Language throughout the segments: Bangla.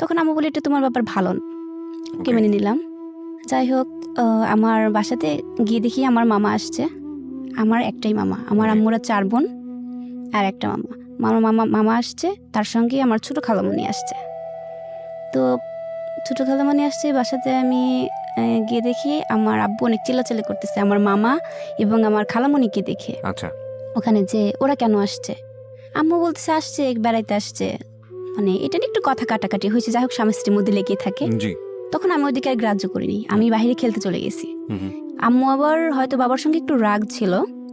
তখন আম্মু বলে এটা তোমার ব্যাপার ভালো না, ওকে মেনে নিলাম। যাই হোক, আমার বাসাতে গিয়ে দেখি আমার মামা আসছে। আমার একটাই মামা, আমার আম্মুরা 4 বোন আর একটা মামা। মামা আসছে, তার সঙ্গে আমার ছোট খালামণি আসছে। তো ছোট খালামণি আসছে বাসাতে, আমি গিয়ে দেখি আমার আব্বু অনেক চিল্লাচিল্লি করতেছে আমার মামা এবং আমার খালামণিকে দেখে। আচ্ছা, ওখানে যে ওরা কেন আসছে, আম্মু বলতেছে আসছে বেড়াইতে আসছে, মানে এটা নিয়ে একটু কথা কাটাকাটি হয়েছে। যাই হোক, স্বামী স্ত্রীর মধ্যে লেগে থাকে। জি। তখন আমি ওদিকে আর গ্রাহ্য করিনি, আমি বাইরে খেলতে চলে গেছি। আম্মু আবার হয়তো বাবার সঙ্গে একটু রাগ ছিল,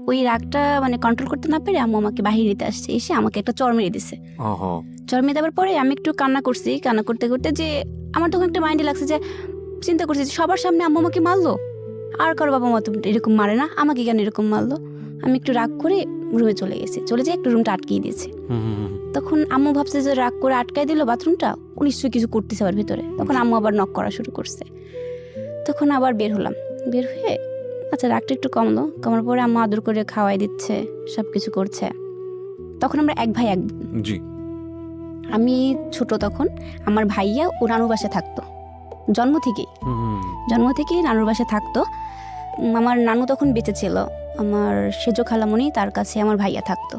ওই রাগটা মানে কন্ট্রোল করতে না পেরে আম্মু আমাকে বাহিরে নিতে আসছে, এসে আমাকে একটা চড় মেরে দিছে। চড় মেরে দেওয়ার পরে আমি একটু কান্না করছি, কান্না করতে করতে যে আমার তখন একটা মাইন্ডে লাগছে যে চিন্তা করছি যে সবার সামনে আম্মু আমাকে মারলো, আর কারো বাবা মতো এরকম মারে না, আমাকে কেন এরকম মারলো। আমি একটু রাগ করে রুমে চলে গেছি, চলে যেয়ে একটু রুমটা আটকিয়ে দিয়েছি। তখন আম্মু ভাবছে যে রাগ করে আটকাই দিল বাথরুমটা, নিশ্চয়ই কিছু করতেছে আবার ভিতরে। তখন আম্মু আবার নক করা শুরু করছে। তখন আবার বের হলাম, বের হয়ে আচ্ছা রাগটা একটু কমলো, কমার পরে আম্মু আদর করে খাওয়াই দিচ্ছে, সব কিছু করছে। তখন আমরা এক ভাই এক বোন। জি। আমি ছোট তখন, আমার ভাইয়া ও নানুর বাসায় থাকতো জন্ম থেকেই নানুর বাসায় থাকতো। আমার নানু তখন বেঁচে ছিল, আমার সেজ খালামণি, তার কাছে আমার ভাইয়া থাকতো।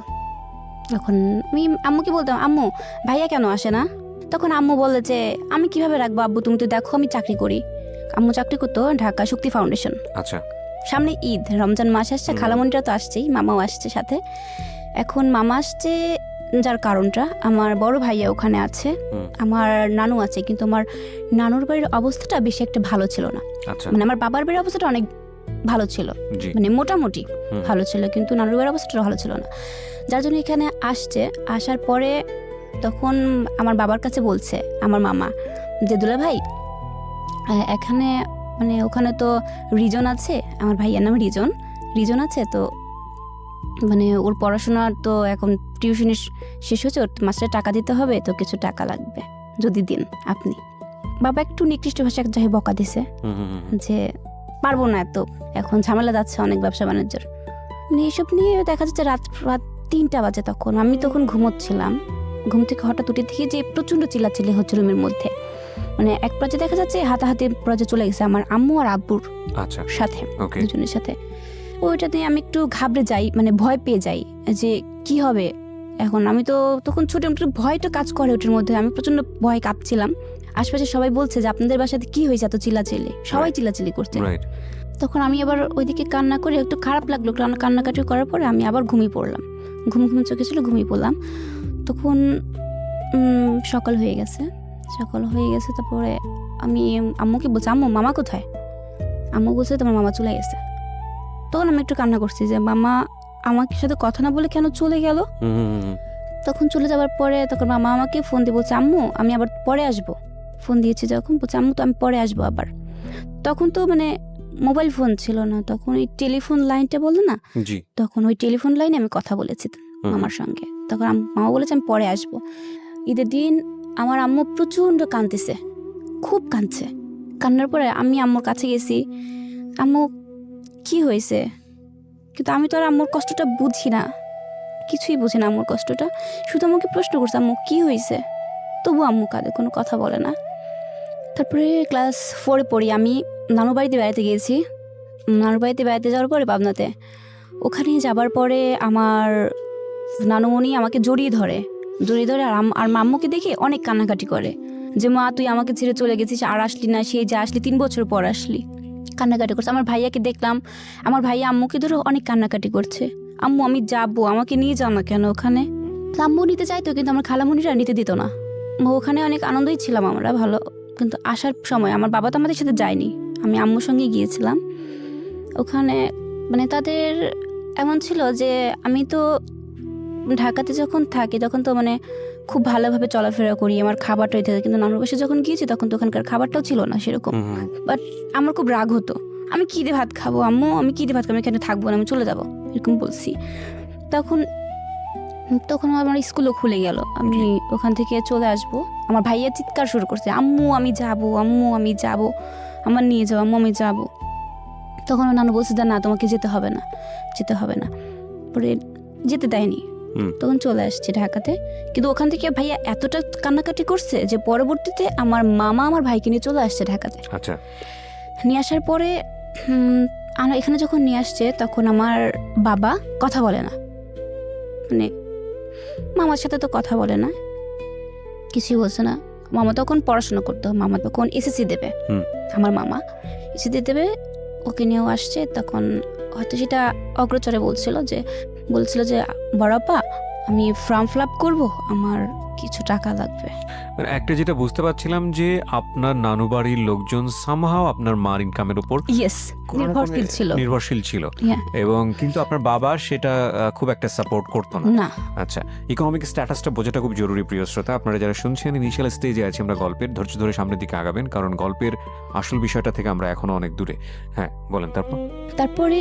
তখন আমি আম্মুকে বলতাম, আম্মু ভাইয়া কেন আসে না? তখন আম্মু বলে যে আমি কিভাবে রাখবো আব্বু, তুমি তো দেখো আমি চাকরি করি। আম্মু চাকরি করতো ঢাকা শক্তি ফাউন্ডেশন। আচ্ছা। সামনে ঈদ, রমজান মাস আসছে, খালামণিটা তো আসছেই, মামাও আসছে সাথে। এখন মামা আসছে যার কারণটা, আমার বড় ভাইয়া ওখানে আছে, আমার নানু আছে, কিন্তু আমার নানুর বাড়ির অবস্থাটা বেশি একটা ভালো ছিল না। মানে আমার বাবার বাড়ির অবস্থাটা অনেক ভালো ছিল, মানে মোটামুটি ভালো ছিল, কিন্তু নানুর বাড়ির অবস্থাটা ভালো ছিল না। যার জন্য এখানে আসছে। আসার পরে তখন আমার বাবার কাছে বলছে আমার মামা যে দুলা ভাই এখানে মানে ওখানে তো রিজন আছে, আমার ভাইয়ার নাম রিজন আছে, তো মানে ওর পড়াশোনা তো এখন টিউশনি শেষ হচ্ছে, ওর মাস্টারে টাকা দিতে হবে, তো কিছু টাকা লাগবে, যদি দিন আপনি। বাবা একটু নিকৃষ্ট ভাষায় যাই বকা দিছে যে পারবো না, এত এখন ঝামেলা যাচ্ছে অনেক ব্যবসা বাণিজ্যের, মানে এইসব নিয়ে দেখা যাচ্ছে রাত 3টা বাজে। তখন আমি ঘুমোচ্ছিলাম, ঘুম থেকে হঠাৎ উঠে দেখি যে প্রচণ্ড চিল্লাচিল্লি হচ্ছে রুমের মধ্যে। মানে এক পর্যায়ে দেখা যাচ্ছে হাতাহাতি পর্যায়ে চলে গেছে আমার আম্মু আর আব্বুর সাথে, দুজনের সাথে। ওইটা নিয়ে আমি একটু ঘাবড়ে যাই, মানে ভয় পেয়ে যাই যে কি হবে এখন। আমি তো তখন ছোট, একটু ভয়টা কাজ করে ওটার মধ্যে, আমি প্রচণ্ড ভয় কাঁপছিলাম। আশপাশে সবাই বলছে যে আপনাদের বাসাতে কি হয়েছে, এত চিল্লাচিল্লি, সবাই চিল্লাচিল্লি করছে। তখন আমি আবার ওইদিকে কান্না করে, একটু খারাপ লাগলো, কান্নাকাটি করার পরে আমি আবার ঘুমিয়ে পড়লাম, ঘুম চোখে ছিল, ঘুমিয়ে পড়লাম। তখন সকাল হয়ে গেছে। তারপরে আমি আম্মুকে বলছি, আম্মু মামা কোথায়? আম্মু বলছে তোমার মামা চলে গেছে। তখন আমি একটু কান্না করছি যে মামা আমাকে সাথে কথা না বলে কেন চলে গেল। তখন চলে যাওয়ার পরে তখন মামা আমাকে ফোন দিয়ে বলছে, আম্মু আমি আবার পরে আসবো। ফোন দিয়েছি যখন, বলছে আম্মু তো আমি পরে আসবো আবার। তখন তো মানে মোবাইল ফোন ছিল না, তখন ওই টেলিফোন লাইনটা বললো না, তখন ওই টেলিফোন লাইনে আমি কথা বলেছি মামার সঙ্গে। তখন মামা বলেছে আমি পরে আসবো। ঈদের দিন আমার আম্মু প্রচণ্ড কাঁদতেছে, খুব কাঁদছে। কান্নার পরে আমি আম্মুর কাছে গেছি, আম্মু কি হয়েছে? কিন্তু আমি তো আর আম্মুর কষ্টটা বুঝি না, কিছুই বুঝি না আম্মুর কষ্টটা। শুধু আমাকে প্রশ্ন করছে আম্মু কি হয়েছে, তবু আম্মু কাঁদে, কোনো কথা বলে না। তারপরে ক্লাস 4 পড়ি, আমি নানুর বাড়িতে বেড়াতে গিয়েছি। নানুর বাড়িতে বেড়াতে যাওয়ার পরে পাবনাতে, ওখানে যাবার পরে আমার নানুমণি আমাকে জড়িয়ে ধরে আর আম্মুকে দেখে অনেক কান্নাকাটি করে যে মা তুই আমাকে ছেড়ে চলে গেছিস, আর আসলি না, সেই যে আসলি 3 বছর পর আসলি। কান্নাকাটি করছে। আমার ভাইয়াকে দেখলাম, আমার ভাইয়া আম্মুকে ধরে অনেক কান্নাকাটি করছে, আম্মু আমি যাবো, আমাকে নিয়ে যাও না কেন ওখানে। আম্মু নিতে চাইতো, কিন্তু আমার খালামণিরা নিতে দিত না। ওখানে অনেক আনন্দই ছিলাম আমরা, ভালো। কিন্তু আসার সময় আমার বাবা তো আমাদের সাথে যায়নি, আমি আম্মুর সঙ্গে গিয়েছিলাম। ওখানে মানে তাদের এমন ছিল যে আমি তো ঢাকাতে যখন থাকি তখন তো মানে খুব ভালোভাবে চলাফেরা করি, আমার খাবারটাই থাকে, কিন্তু নানুর বাসায় যখন গিয়েছি তখন তো ওখানকার খাবারটাও ছিল না সেরকম। বাট আমার খুব রাগ হতো, আমি কী দিয়ে ভাত খাবো আম্মু, আমি কী দিয়ে ভাত খাবো, আমি এখানে থাকবো না, আমি চলে যাবো, এরকম বলছি। তখন আমার স্কুলও খুলে গেল, আমি ওখান থেকে চলে আসবো। আমার ভাইয়া চিৎকার শুরু করছে, আম্মু আমি যাবো, আম্মু আমি যাবো, আমার নিয়ে যাবো, আম্মু আমি যাবো। তখন নানু বলছে যে না তোমাকে যেতে হবে না। পরে যেতে দেয়নি, তখন চলে আসছি ঢাকাতে। কিন্তু ওখান থেকে ভাইয়া এতটা কান্নাকাটি করছে যে পরবর্তীতে আমার মামা আমার ভাইকে নিয়ে চলে আসছে ঢাকাতে। আচ্ছা, নিয়ে আসার পরে এখানে যখন নিয়ে আসছে তখন আমার বাবা কথা বলে না, মানে মামার সাথে তো কথা বলে না, কিছুই বলছে না। মামা তখন পড়াশোনা করতো, মামা তখন এসএসসি দেবে, আমার মামা এসএসসি দেবে, ওকে নিয়েও আসছে। তখন হয়তো সেটা অগ্রচরে বলছিল যে বড়াপা আমি ফর্ম ফিল আপ করবো, আমার কিছু টাকা লাগবে। মানে একটা যেটা বুঝতে পারছিলাম যে আপনার নানু বাড়ির লোকজন সামহাও আপনার মার ইনকামের উপর নির্ভরশীল ছিল, এবং কিন্তু আপনার বাবা সেটা খুব একটা সাপোর্ট করতো না। আচ্ছা, ইকোনমিক স্ট্যাটাসটা বোঝাটা খুব জরুরি প্রিয় শ্রোতা। আপনারা যারা শুনছেন ইনিশিয়াল স্টেজে আছি আমরা গল্পের, ধৈর্য ধরে সামনের দিকে আগাবেন, কারণ গল্পের আসল বিষয়টা থেকে আমরা এখনো অনেক দূরে। হ্যাঁ বলেন। তারপরে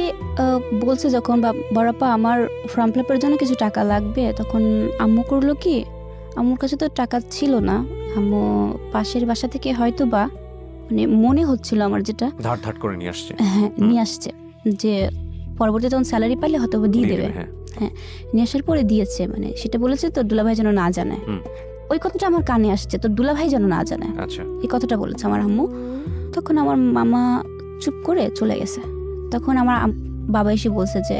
বলছে যখন বড়াপা আমার ফর্ম ফিল আপের জন্য কিছু টাকা লাগবে, তখন আম্মু করলো কি, আম্মুর কাছে তো টাকা ছিল না, আম্মু পাশের বাসা থেকে হয়তো বা মানে মনে হচ্ছিল আমার যেটা ধার করে নিয়ে আসছে। হ্যাঁ নিয়ে আসছে, যে পরবর্তীতে তখন স্যালারি পাইলে হয়তো দিয়ে দেবে। হ্যাঁ নিয়ে আসার পরে দিয়েছে, মানে সেটা বলেছে তো দুলাভাই যেন না জানে। ওই কথাটা আমার কানে আসছে, তো দুলাভাই যেন না জানে, এই কথাটা বলেছে আমার আম্মু। তখন আমার মামা চুপ করে চলে গেছে। তখন আমার বাবা এসে বলছে যে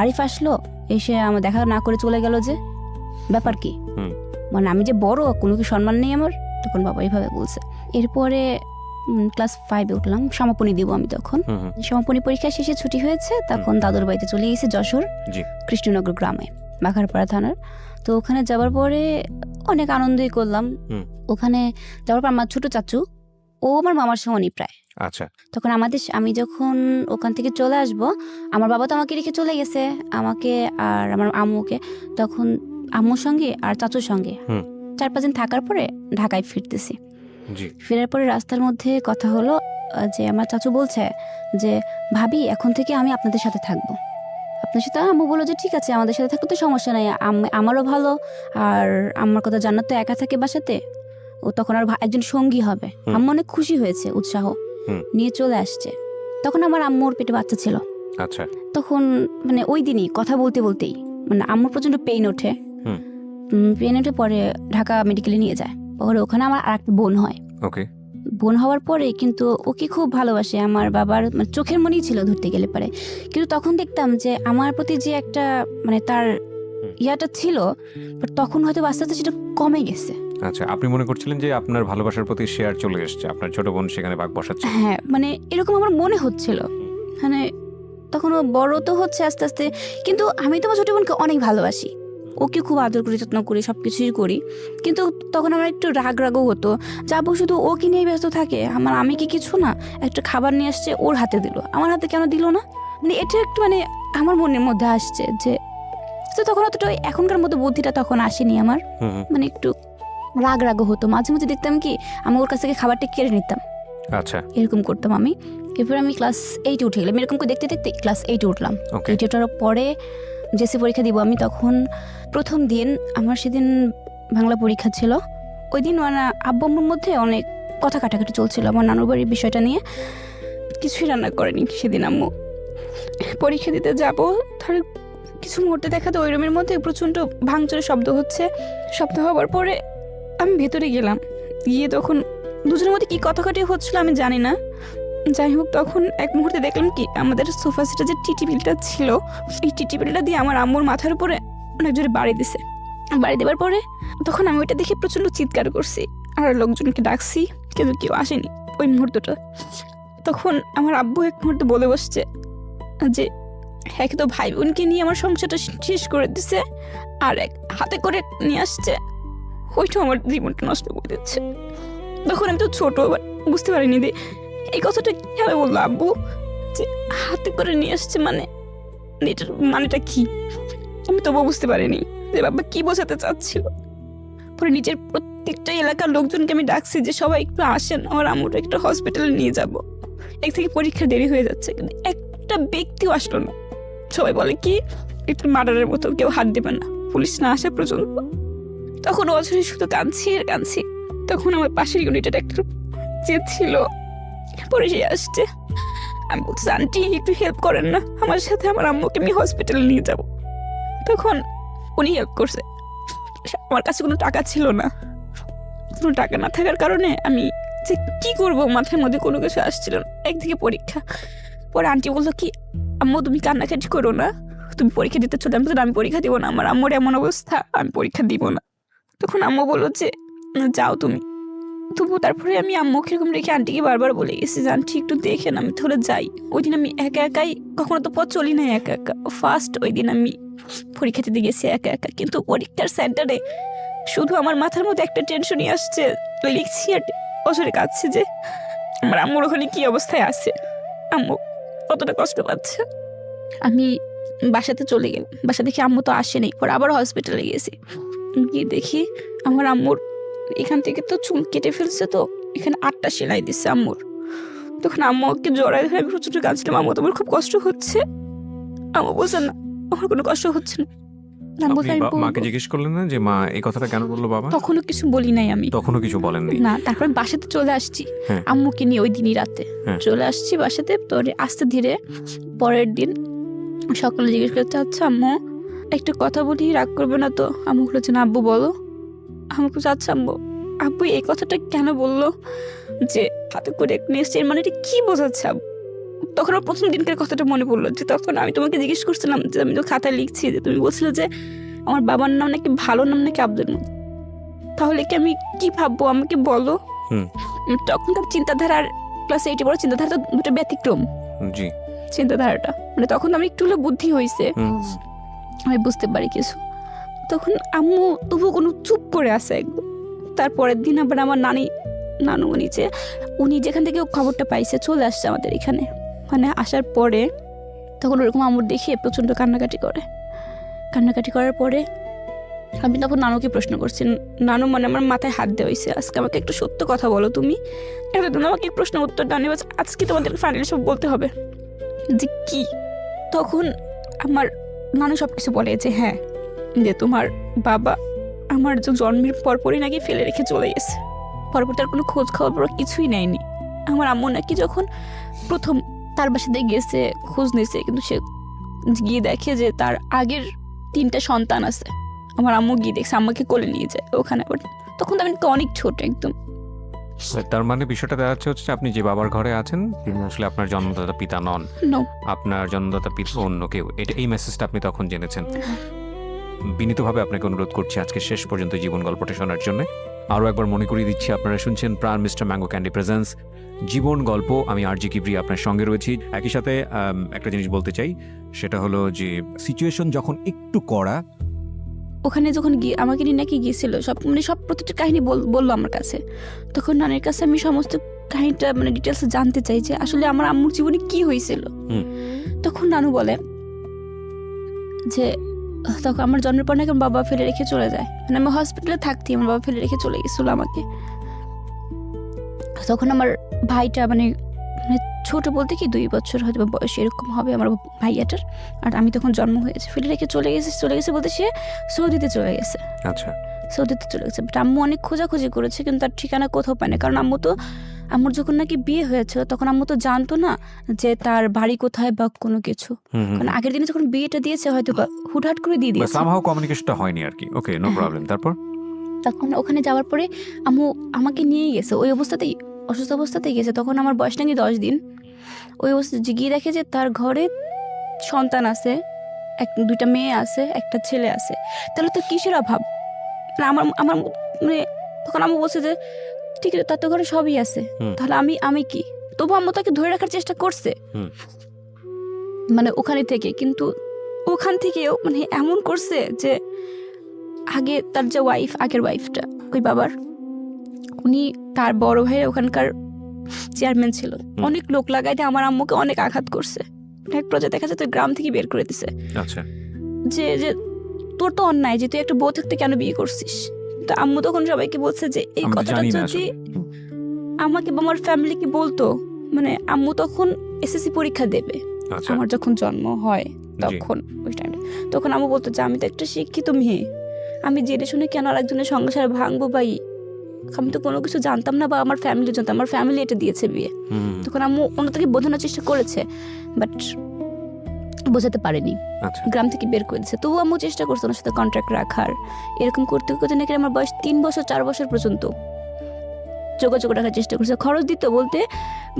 আরিফ আসলো, এসে আমার দেখা না করে চলে গেল, যে ব্যাপার কি, মানে আমি যে বড়, কোনো কি সম্মান নেই আমার? তখন বাবা এইভাবে বলছে। এরপরে ক্লাস 5-এ উঠলাম, সমাপনী দিব আমি। তখন সমাপনী পরীক্ষা শেষে ছুটি হয়েছে, তখন দাদুর বাড়িতে চলে গেছি যশোর কৃষ্ণনগর গ্রামে, বাঘারপাড়া থানার। তো ওখানে যাবার পরে অনেক আনন্দই করলাম। ওখানে যাওয়ার পর আমার ছোট চাচু, ও আমার মামার সমানই প্রায়। আচ্ছা, তখন আমি যখন ওখান থেকে চলে আসব, আমার বাবা তো আমাকে রেখে চলে গেছে, আমাকে আর আমার আম্মুকে। তখন আম্মুর সঙ্গে আর চাচুর সঙ্গে 4-5 দিন থাকার পরে ঢাকায় ফিরতেছি। ফেরার পরে রাস্তার মধ্যে কথা হলো যে আমার চাচু বলছে যে ভাবি এখন থেকে আমি আপনাদের সাথে থাকবো, আপনার সাথে। আম্মু বললো যে ঠিক আছে, আমাদের সাথে থাকলে তো সমস্যা নাই, আমারও ভালো, আর আমার কথা জান্নাত তো একা থাকে বাসাতে, ও তখন আর একজন সঙ্গী হবে। আম্মু অনেক খুশি হয়েছে, উৎসাহ নিয়ে চলে আসছে। তখন আমার আম্মুর পেটে বাচ্চা ছিল। আচ্ছা, তখন মানে ওই দিনই কথা বলতেই মানে আম্মুর প্রচন্ড পেইন ওঠে। পেইন ওঠে, পরে ঢাকা মেডিকেলে নিয়ে যায়। পরে ওখানে আমার আর একটা বোন হয়। বোন হওয়ার পরে কিন্তু ওকে খুব ভালোবাসে, আমার বাবার চোখের মনেই ছিল ধরতে গেলে পারে। কিন্তু তখন দেখতাম যে আমার প্রতি যে একটা মানে তার ইয়াটা ছিল, তখন হয়তো আস্তে আস্তে সেটা কমে গেছে। আচ্ছা, আপনি মনে করছিলেন যে আপনার ভালোবাসার প্রতি শেয়ার চলে এসেছে, আপনার ছোট বোন সেখানে ভাগ বসাচ্ছে। হ্যাঁ, মানে এরকম আমার মনে হচ্ছিল। মানে তখন ও বড় তো হচ্ছে আস্তে আস্তে, কিন্তু আমি তো আমার ছোট বোনকে অনেক ভালোবাসি, ওকে খুব আদর করি, যত্ন করি, সব কিছুই করি। কিন্তু তখন আমার একটু রাগও হতো, যাবো শুধু ওকে নিয়ে ব্যস্ত থাকে। আমি কি কিছু না, একটা খাবার নিয়ে আসছে ওর হাতে দিল, আমার হাতে কেন দিল না, মানে এটা একটু মানে আমার মনের মধ্যে আসছে যে, তো তখন অতটা এখনকার মতো বুদ্ধিটা তখন আসেনি আমার, মানে একটু রাগও হতো। মাঝে মাঝে দেখতাম কি আমি ওর কাছ থেকে খাবারটা কেড়ে নিতাম। আচ্ছা, এরকম করতাম আমি। এরপর আমি ক্লাস 8-এ উঠে গেলাম, এরকম করে দেখতে দেখতে ক্লাস 8-এ উঠলাম। 8-এ ওঠার পরে জেসি পরীক্ষা দিব আমি। তখন প্রথম দিন আমার সেদিন বাংলা পরীক্ষা ছিল। ওই দিন মানে আব্বু আম্মুর মধ্যে অনেক কথা কাটাকাটি চলছিল আমার নানুর বাড়ির বিষয়টা নিয়ে। কিছুই রান্না করেনি সেদিন আম্মু। পরীক্ষা দিতে যাব, তার কিছু মুহূর্তে দেখাতে ওই রুমের মধ্যে প্রচণ্ড ভাঙচুরের শব্দ হচ্ছে। শব্দ হওয়ার পরে আমি ভেতরে গেলাম, গিয়ে তখন দুজনের মধ্যে কি কথা কাটি হচ্ছিল আমি জানি না। যাই হোক, তখন এক মুহূর্তে দেখলাম কি আমাদের সোফা সেটে যে টিটিবিলটা ছিল, এই টিটিবিলটা দিয়ে আমার আম্মুর মাথার উপরে অনেক জোরে বাড়ি দিছে। বাড়ি দেওয়ার পরে তখন আমি ওইটা দেখে প্রচণ্ড চিৎকার করছি, আর লোকজনকে ডাকছি, কিন্তু কেউ আসেনি ওই মুহূর্তটা। তখন আমার আব্বু এক মুহূর্তে বলে বসছে যে এক তো ভাই বোনকে নিয়ে আমার সংসারটা শেষ করে দিছে, আর এক হাতে করে নিয়ে আসছে, ওইটাও আমার জীবনটা নষ্ট করে দিচ্ছে। তখন আমি তো ছোট, বুঝতে পারিনি যে এই কথাটা কিভাবে বললো আব্বু, যে হাতে করে নিয়ে আসছে, মানে এটার মানেটা কি। আমি তবুও বুঝতে পারিনি যে বাবা কি বোঝাতে চাচ্ছিল। পরে নিজের প্রত্যেকটা এলাকার লোকজনকে আমি ডাকছি যে সবাই একটু আসেন, আমার আম্মুটা একটু হসপিটালে নিয়ে যাব, এক থেকে পরীক্ষা দেরি হয়ে যাচ্ছে। কিন্তু একটা ব্যক্তিও আসলো না। সবাই বলে কি একটু মার্ডারের মতো, কেউ হাত দেবে না পুলিশ না আসা পর্যন্ত। তখন অঝরে শুধু কাঁদছি আর কাঁদছি। তখন আমার পাশের ইউনিটের একটা যে ছিল, পরে সে আসছে। আমি বলছি আন্টি একটু হেল্প করেন না, আমার সাথে আমার আম্মুকে আমি হসপিটালে নিয়ে যাব। তখন উনি হেল্প করছে। আমার কাছে কোনো টাকা ছিল না, কোনো টাকা না থাকার কারণে আমি যে কি করব মাথার মধ্যে কোনো কিছু আসছিল না। একদিকে পরীক্ষা, পরে আন্টি বললো কি আম্মু তুমি কান্নাকাটি করো না, তুমি পরীক্ষা দিতে চলে। আমি পরীক্ষা দিব না, আমার আম্মুর এমন অবস্থা, আমি পরীক্ষা দিব না। তখন আম্মু বললো যে যাও তুমি। তবু তারপরে আমি আম্মুকে এরকম রেখে আন্টিকে বারবার বলে গেছি যে আন্টি একটু দেখেন, আমি তাহলে যাই। ওই দিন আমি একা একাই, কখনো তো পথ চলি নাই একা একা, ফার্স্ট ওই দিন আমি পরীক্ষা দিতে গেছি একা একা। কিন্তু পরীক্ষার সেন্টারে শুধু আমার মাথার মধ্যে একটা টেনশনই আসছে, লিখছি আর বছরে কাঁদছে যে আমার আম্মুর ওখানে কি অবস্থায় আছে, আম্মু কতটা কষ্ট পাচ্ছে। আমি বাসাতে চলে গেলাম, বাসা দেখি আম্মু তো আসেনি। পরে আবার হসপিটালে গেছি, গিয়ে দেখি আমার আম্মুর এখান থেকে তো চুল কেটে ফেলছে, তো এখানে 8টা সেলাই দিচ্ছে আম্মুর। তখন আম্মুকে জড়াই ধরে আমি প্রচুর কাঁদছিলাম, আম্মু তোমার খুব কষ্ট হচ্ছে। আম্মু বলছে না আমার কোনো কষ্ট হচ্ছে না। মাকে জিজ্ঞেস করলেন না যে মা এই কথাটা কেন বললো বাবা? তখনও কিছু বলি নাই আমি, তখনও কিছু বলেননি না। তারপর বাসাতে চলে আসছি আম্মুকে নিয়ে, ওই দিনই রাতে চলে আসছি বাসাতে। তো আস্তে ধীরে পরের দিন সকালে জিজ্ঞেস করতে, আচ্ছা আম্মু একটা কথা বলি, রাগ করবে না তো? আম্মু বলেছে না আব্বু বলো। আম্মু বলছে আচ্ছা আম্মু, আব্বু এই কথাটা কেন বললো যে হাতে করে নিয়ে এসছে, মানে এটা কি বোঝাচ্ছে আব্বু? তখন আমার প্রথম দিনকার কথাটা মনে পড়লো, যে তখন আমি তোমাকে জিজ্ঞেস করছিলাম যে আমি তো খাতায় লিখছি যে তুমি বলছিলে যে আমার বাবার নাম নাকি ভালো নাম নাকি আব্দুল মুত্তালিব, তাহলে কি আমি কি ভাববো আমাকে বলো? তখনকার চিন্তাধারার ক্লাস 8 বড় চিন্তাধারা তো দুটো ব্যতিক্রম। জি, চিন্তাধারাটা মানে তখন আমি একটু হলে বুদ্ধি হয়েছে, আমি বুঝতে পারি কিছু। তখন আম্মু তবু কোনো চুপ করে আছে একদম। তারপরের দিন আবার আমার নানু উনি যেখান থেকে খবরটা পাইছে চলে আসছে আমাদের এখানে। মানে আসার পরে তখন ওরকম আম্মুর দেখিয়ে প্রচণ্ড কান্নাকাটি করার পরে আমি তখন নানুকে প্রশ্ন করছি, নানু মানে আমার মাথায় হাত দেওয়া হয়েছে, আজকে আমাকে একটু সত্য কথা বলো তুমি। এতদিন আমাকে প্রশ্ন উত্তর ডানি, আজকে তোমাদের ফাইনালি সব বলতে হবে যে কি। তখন আমার নানু সব কিছু বলে যে হ্যাঁ, যে তোমার বাবা আমার যে জন্মের পরপরই নাকি ফেলে রেখে চলে গেছে, পরপর তার কোনো খোঁজ খবর কিছুই নেয়নি। আমার আম্মু নাকি যখন প্রথম তার বাসাতে গেছে খোঁজ নিয়েছে, কিন্তু সে গিয়ে দেখে যে তার আগের 3টা সন্তান আছে। আমার আম্মু গিয়ে দেখছে, আম্মাকে কোলে নিয়ে যায় ওখানে। আবার তখন তো আমি অনেক ছোট একদম। তার মানে বিষয়টা দেখা যাচ্ছে হচ্ছে আপনি যে বাবার ঘরে আছেন তিনি আসলে আপনার জন্মদাতা পিতা নন, আপনার জন্মদাতা পিতা অন্য কেউ। এই মেসেজটা আপনি তখন জেনেছেন। বিনীতভাবে আপনাকে অনুরোধ করছি আজকে শেষ পর্যন্ত জীবন গল্পটা শোনার জন্য। আরও একবার মনে করিয়ে দিচ্ছি, আপনারা শুনছেন প্রাণ মিস্টার ম্যাঙ্গো ক্যান্ডি প্রেজেন্স জীবন গল্প। আমি আরজি কিবরি আপনার সঙ্গে রয়েছি। একই সাথে একটা জিনিস বলতে চাই, সেটা হলো যে সিচুয়েশন যখন একটু কড়া, ওখানে যখন আমাকে নিয়ে নাকি গিয়েছিল সব প্রতিটা কাহিনী বললো আমার কাছে। তখন নানের কাছে আমি সমস্ত কাহিনীটা মানে ডিটেলস জানতে চাই যে আসলে আমার আম্মুর জীবনে কি হয়েছিল। তখন নানু বলে যে তখন আমার জন্মের পর নাকি বাবা ফেলে রেখে চলে যায়, মানে আমি হসপিটালে থাকতি, আমার বাবা ফেলে রেখে চলে গেছিল আমাকে। তখন আমার ভাইটা মানে ছোট বলতে কি 2 বছর হয়তো বয়স এরকম হবে আমার ভাইয়াটার, আর আমি তখন জন্ম হয়েছে। ফেলে রেখে চলে গেছে বলতে সে সৌদিতে চলে গেছে। আচ্ছা, সৌদিতে চলে গেছে। বাট আম্মু অনেক খোঁজাখুঁজি করেছে, কিন্তু তার ঠিকানা কোথাও পায় না। কারণ আম্মুর যখন নাকি বিয়ে হয়েছিল তখন আম্মু তো জানতো না যে তার বাড়ি কোথায় বা কোনো কিছু। কারণ আগের দিনে যখন বিয়েটা দিয়েছে হয়তো হুটহাট করে দিয়ে দিয়েছে, সামহাউ কমিউনিকেশনটা হয়নি আর কি। ওকে, নো প্রবলেম। তারপর তখন ওখানে যাওয়ার পরে আম্মু আমাকে নিয়ে গেছে, ওই অবস্থাতেই অসুস্থ অবস্থাতেই গেছে। তখন আমার বয়স নাকি 10 দিন। ওই অবস্থা গিয়ে দেখে যে তার ঘরে সন্তান আছে, 2টা মেয়ে আছে, একটা ছেলে আছে। তাহলে তো কিসের অভাব? আমার মানে তখন আম্মু বলছে যে ঠিক আছে, তার তো ঘরে সবই আছে, তাহলে আমি কি? তবু আম্মু তাকে ধরে রাখার চেষ্টা করছে মানে ওখানে থেকে। কিন্তু ওখান থেকেও মানে এমন করছে যে আগে তার যে আগের ওয়াইফটা ওই বাবার, উনি তার বড় ভাই ওখানকার চেয়ারম্যান ছিল। অনেক লোক লাগাই দিয়ে আমার আম্মুকে অনেক আঘাত করছে। এক পর্যায়ে দেখা যাচ্ছে গ্রাম থেকে বের করে দিছে। আচ্ছা, যে তোর তো অন্যায় যে তুই একটা বউ থাকতে কেন বিয়ে করছিস। তো আম্মু তখন সবাইকে বলছে যে এই কথাটা যদি আমাকে বা আমার ফ্যামিলিকে বলতো, মানে আম্মু তখন এসএসসি পরীক্ষা দেবে আমার যখন জন্ম হয় তখন ওই টাইমে। তখন আম্মু বলতো যে আমি তো একটা শিক্ষিত মেয়ে, আমি জেনে শুনে কেন আরেকজনের সংসার ভাঙবো ভাই, আমি তো কোনো কিছু জানতাম না বা আমার ফ্যামিলি জানতাম, আমার ফ্যামিলি এটা দিয়েছে বিয়ে। তখন আম্মু অন্যটাকে বোঝানোর চেষ্টা করেছে, বাট বোঝাতে পারেনি, গ্রাম থেকে বের করে দিচ্ছে। তবুও আম্মু চেষ্টা করছে ওনার সাথে কন্ট্রাক্ট রাখার। এরকম করতে করতে নাকি আমার বয়স 3 বছর 4 বছর পর্যন্ত যোগাযোগ রাখার চেষ্টা করছে। খরচ দিত বলতে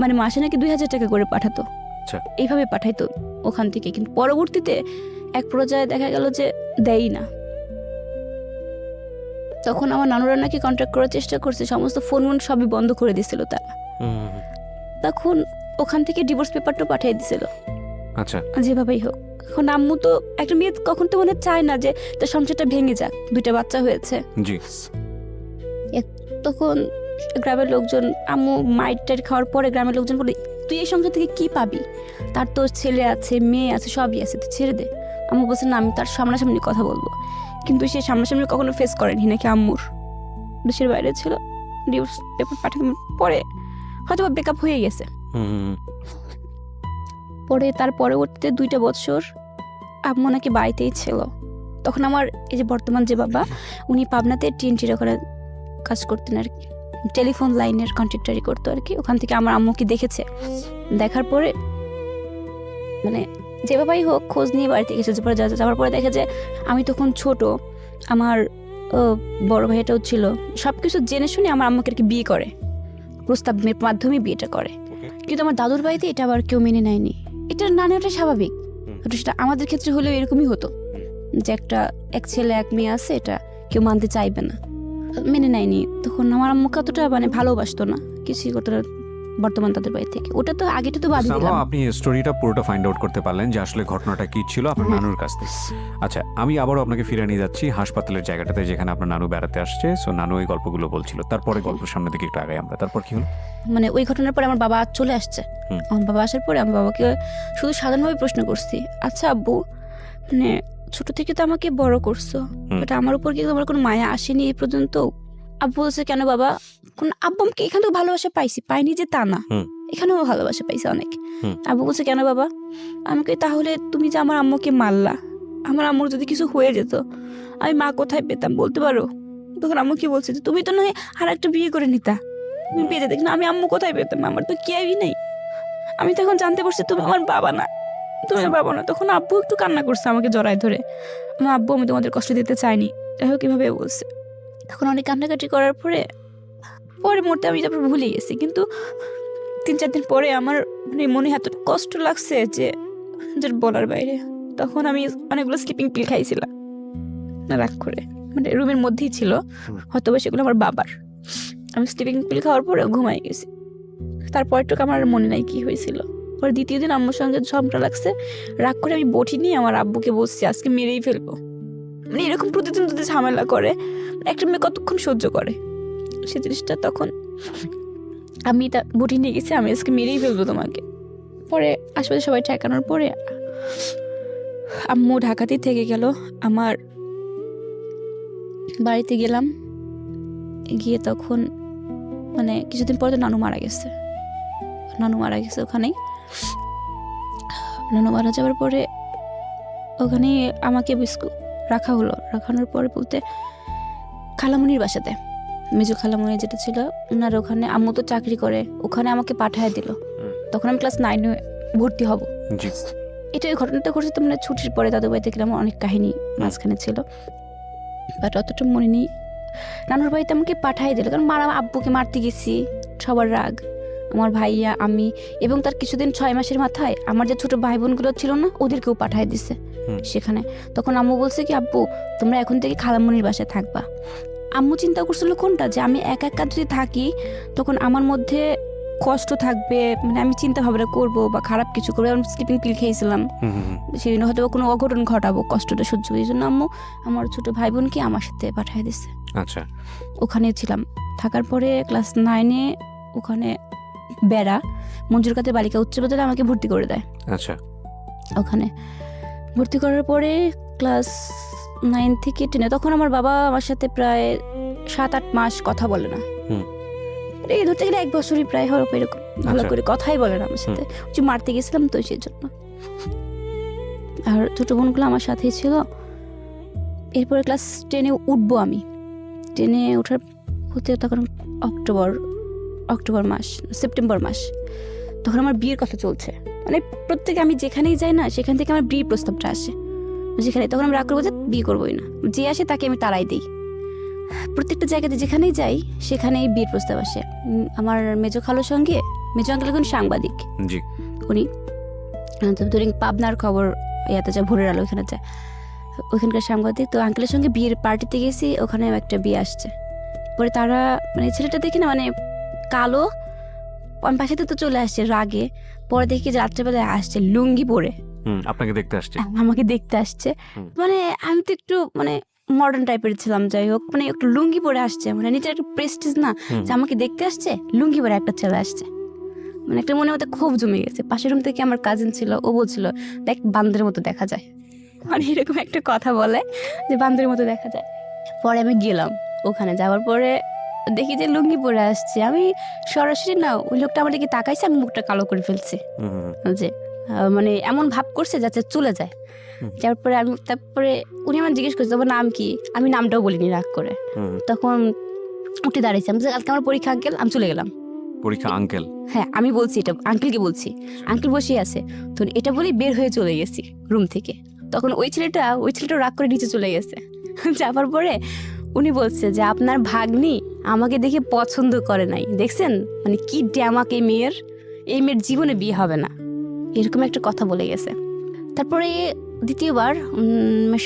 মানে মাসে নাকি 2000 টাকা করে পাঠাতো, এইভাবে পাঠাইতো ওখান থেকে। কিন্তু পরবর্তীতে এক পর্যায়ে দেখা গেল যে দেয়ই না। তখন আমার নানুরা নাকি কন্ট্যাক্ট করার চেষ্টা করছে, সমস্ত ফোন সবই বন্ধ করে দিছিল তারা। তখন ওখান থেকে ডিভোর্স পেপারটা পাঠিয়ে দিছিল, যেভাবেই হোক। এখন আম্মু তো একটা মেয়ে কখন তো মনে চায় না যে তার সংসারটা ভেঙে যাক, 2টা বাচ্চা হয়েছে। তখন গ্রামের লোকজন, আম্মু মাইটার খাওয়ার পরে গ্রামের লোকজন বলে, তুই এই সংসার থেকে কি পাবি, তার তো ছেলে আছে মেয়ে আছে সবই আছে, তুই ছেড়ে দে। আম্মু বলছে না, আমি তার সামনাসামনি কথা বলবো। কিন্তু সে সামনাসামনি কখনো ফেস করেনি, নাকি আম্মুর দেশের বাইরে ছিল। ডিভোর্স পেপার পাঠানোর পরে হয়তো ব্রেকআপ হয়ে গেছে। পরে তার পরবর্তীতে 2টা বছর আম্মু নাকি বাড়িতেই ছিল। তখন আমার এই যে বর্তমান যে বাবা, উনি পাবনাতে টিএনটির ওখানে কাজ করতেন আর কি, টেলিফোন লাইনের কন্ট্রাক্টারি করতো আর কি। ওখান থেকে আমার আম্মুকে দেখেছে, দেখার পরে মানে যে বাবাই হোক খোঁজ নিয়ে বাড়িতে গেছে। যাওয়ার পরে দেখে যে আমি তখন ছোট, আমার বড় ভাইটাও ছিল, সব কিছু জেনে শুনে আমার আম্মুকে আর কি বিয়ে করে, প্রস্তাবের মাধ্যমে বিয়েটা করে। কিন্তু আমার দাদুর বাড়িতে এটা আবার কেউ মেনে নেয়নি। এটা নানাটা স্বাভাবিক, সেটা আমাদের ক্ষেত্রে হলেও এরকমই হতো যে এক ছেলে এক মেয়ে আছে, এটা কেউ মানতে চাইবে না, মেনে নেয়নি। তখন আমার আম্মুকে অতটা মানে ভালোবাসতো না, কিছুই করতো না বর্তমান তাদের বাড়ি থেকে। ওটা তো আগেটা তো বাদ দিলাম। আপনি স্টোরিটা পুরোটা ফাইন্ড আউট করতে পারলেন যে আসলে ঘটনাটা কি ছিল আপনার নানুর কাছ থেকে। আচ্ছা, আমি আবারও আপনাকে ফিরে নিয়ে যাচ্ছি হাসপাতালের জায়গাটাতে যেখানে আপনার নানু বেড়াতে আসছে। সো নানু এই গল্পগুলো বলছিল, তারপরে গল্পের সামনে দিকে একটু আগাই আমরা। তারপর কি হলো? মানে ওই ঘটনার পরে আমার বাবা চলে আসছে। আমার বাবা আসার পরে আমি বাবাকে শুধু সাধারণভাবে প্রশ্ন করছি, আচ্ছা আব্বু, মানে ছোট থেকে তো আমাকে বড় করছো, এটা আমার উপর কি তোমার কোনো মায়া আসেনি এই পর্যন্ত? আব্বু বলছে, কেন বাবা? আব্বু আমাকে এখান থেকে ভালোবাসা পাইনি যে তা না, এখানেও ভালোবাসা পাইছে অনেক। আব্বু বলছে, কেন বাবা? আমাকে তাহলে তুমি যে আমার আম্মুকে মারলা, আমার আম্মুর যদি কিছু হয়ে যেত আমি মা কোথায় পেতাম বলতে পারো? তখন আম্মু কি বলছে, তুমি তো নয় আর একটা বিয়ে করে নিতা, তুমি পেয়ে যেতে, না আমি আম্মু কোথায় পেতাম, আমার তো কেউই নেই। আমি তখন জানতে পারছি তুমি আমার বাবা না, তুমি আমার বাবা না। তখন আব্বু একটু কান্না করছে আমাকে জড়ায় ধরে, আমার আব্বু আমি তোমাদের কষ্ট দিতে চাইনি, যাই হোক কিভাবে বলছে। তখন অনেক কান্নাকাটি করার পরে মুহূর্তে আমি তারপর ভুলে গেছি। কিন্তু 3-4 দিন পরে আমার মানে মনে এত কষ্ট লাগছে যে বলার বাইরে। তখন আমি অনেকগুলো স্লিপিং পিল খাইছিলাম রাগ করে, মানে রুমের মধ্যেই ছিল, হয়তো বা সেগুলো আমার বাবার। আমি স্লিপিং পিল খাওয়ার পরে ঘুমাই গেছি। তারপরটুকু আমার মনে নাই কি হয়েছিল। পরে 2য় দিন আম্মুর সঙ্গে ঝগড়া লাগছে, রাগ করে আমি বটি নিয়ে আমার আব্বুকে বলছি আজকে মেরেই ফেলবো। মানে এরকম প্রতিদিন যদি ঝামেলা করে, একটা মেয়ে কতক্ষণ সহ্য করে সে জিনিসটা। তখন আমি তা বটি নিয়ে গেছি, আমি আজকে মেরেই ফেলবো তোমাকে। পরে আশেপাশে সবাই ঠেকানোর পরে আম্মু ঢাকাতেই থেকে গেল। আমার বাড়িতে গেলাম, গিয়ে তখন মানে কিছুদিন পরে তো নানু মারা গেছে ওখানেই। নানু মারা যাওয়ার পরে ওখানে আমাকে রাখা হলো। রাখানোর পরে বলতে খালামুনির বাসাতে, মেজো খালামুনি যেটা ছিল ওনার ওখানে, আম্মু তো চাকরি করে, ওখানে আমাকে পাঠায় দিল। তখন আমি ক্লাস 9-এ ভর্তি হব। এটা এই ঘটনাটা ঘটছে তো মানে ছুটির পরে দাদু বাড়িতে গেলাম, অনেক কাহিনী মাঝখানে ছিল, বাট অতটা মনে নেই। নানুর বাড়িতে আমাকে পাঠাই দিল, কারণ মারা আব্বুকে মারতে গেছি, সবার রাগ, আমার ভাইয়া আমি এবং তার কিছুদিন 6 মাসের মাথায় আমার যে ছোট ভাই বোনগুলো ছিল না, ওদেরকেও পাঠাই দিছে সেখানে। তখন আম্মু বলছে কি, আব্বু তোমরা এখন থেকে খালামুনির বাসায় থাকবা। আম্মু চিন্তা করছিল কোনটা, যে আমি একা যদি থাকি তখন আমার মধ্যে কষ্ট থাকবে, মানে আমি চিন্তা ভাবনা করবো বা খারাপ কিছু করবো। আমি স্লিপিং পিল খেয়েছিলাম, সেদিন হয়তো কোনো অঘটন ঘটাবো, কষ্টটা সহ্য করে। এই জন্য আম্মু আমার ছোট ভাই বোনকে আমার সাথে পাঠিয়ে দিচ্ছে। আচ্ছা, ওখানে ছিলাম। থাকার পরে ক্লাস 9-এ ওখানে বেড়া মঞ্জুর কাতে বালিকা উচ্চ বিদ্যালয়ে আমাকে ভর্তি করে দেয়। আচ্ছা, ওখানে ভর্তি করার পরে ক্লাস 9 থেকে 10-এ, তখন আমার বাবা আমার সাথে প্রায় 7-8 মাস কথা বলে না। এই ধরতে গেলে 1 বছরই প্রায় হবে এরকম, ভালো করে কথাই বলে না আমার সাথে। যে মারতে গেছিলাম তো সেই জন্য। আর ছোট বোনগুলো আমার সাথেই ছিল। এরপরে ক্লাস 10-এ উঠবো আমি। 10-এ ওঠার হতে তখন অক্টোবর মাস, সেপ্টেম্বর মাস, তখন আমার বিয়ের কথা চলছে। মানে প্রত্যেকে আমি যেখানেই যাই না সেখান থেকে আমার বিয়ে প্রস্তাবটা আসে, যেখানে তখন আমি রাগ করবো যে বিয়ে করবোই না, যে আসে তাকে আমি তাড়াই দিই। প্রত্যেকটা জায়গাতে যেখানেই যাই সেখানেই বিয়ের প্রস্তাব আসে। আমার মেজো খালোর সঙ্গে, মেজো আঙ্কেল এখন সাংবাদিক, উনি ধরেন পাবনার খবর ইয়াতে যায়, ভোরের আলো ওইখানে যায়, ওইখানকার সাংবাদিক। তো আঙ্কেলের সঙ্গে বিয়ের পার্টিতে গেছি, ওখানে একটা বিয়ে আসছে। পরে তারা মানে ছেলেটা দেখি না মানে কালো, আমি পাশে তো চলে আসছে রাগে। পরে দেখি যে রাত্রেবেলায় আসছে লুঙ্গি পরে, আপনাকে দেখতে আসছে, আমাকে দেখতে আসছে। মানে আমি তো একটু মানে মডার্ন টাইপের ছিলাম, যাই হোক মানে একটু লুঙ্গি পরে আসছে, মানে নিজের একটা প্রেস্টিজ না যে আমাকে দেখতে আসছে, লুঙ্গি পরে একটা ছেলে আসছে। মানে একটা মনে মধ্যে ক্ষোভ জমে গেছে। পাশের রুম থেকে আমার কাজিন ছিল, ও বলছিল দেখ বান্দরের মতো দেখা যায়, মানে এরকম একটা কথা বলে যে বান্দরের মতো দেখা যায়। পরে আমি গেলাম, ওখানে যাওয়ার পরে দেখি যে লুঙ্গি পরে আসছে। আমি সরাসরি না, ওই লোকটা আমার দিকে তাকাইছে, আমি মুখটা কালো করে ফেলছি, যে মানে এমন ভাব করছে যাতে চলে যায়। তারপরে তারপরে উনি আমার জিজ্ঞেস করছে তোমার নাম কি, আমি নামটাও বলিনি রাগ করে। তখন উঠে দাঁড়িয়েছি, আমি কালকে আমার পরীক্ষা আঙ্কেল, আমি চলে গেলাম। পরীক্ষা আঙ্কেল? হ্যাঁ আমি বলছি, এটা আঙ্কেলকে বলছি, আঙ্কেল বসে আছে। তো এটা বলেই বের হয়ে চলে গেছি রুম থেকে। তখন ওই ছেলেটা রাগ করে নিচে চলে গেছে। যাবার পরে উনি বলছে যে আপনার ভাগ্নি আমাকে দেখে পছন্দ করে নাই, দেখছেন মানে কি ড্যামাক এই মেয়ের জীবনে বিয়ে হবে না, এরকম একটা কথা বলে গেছে। তারপরে দ্বিতীয়বার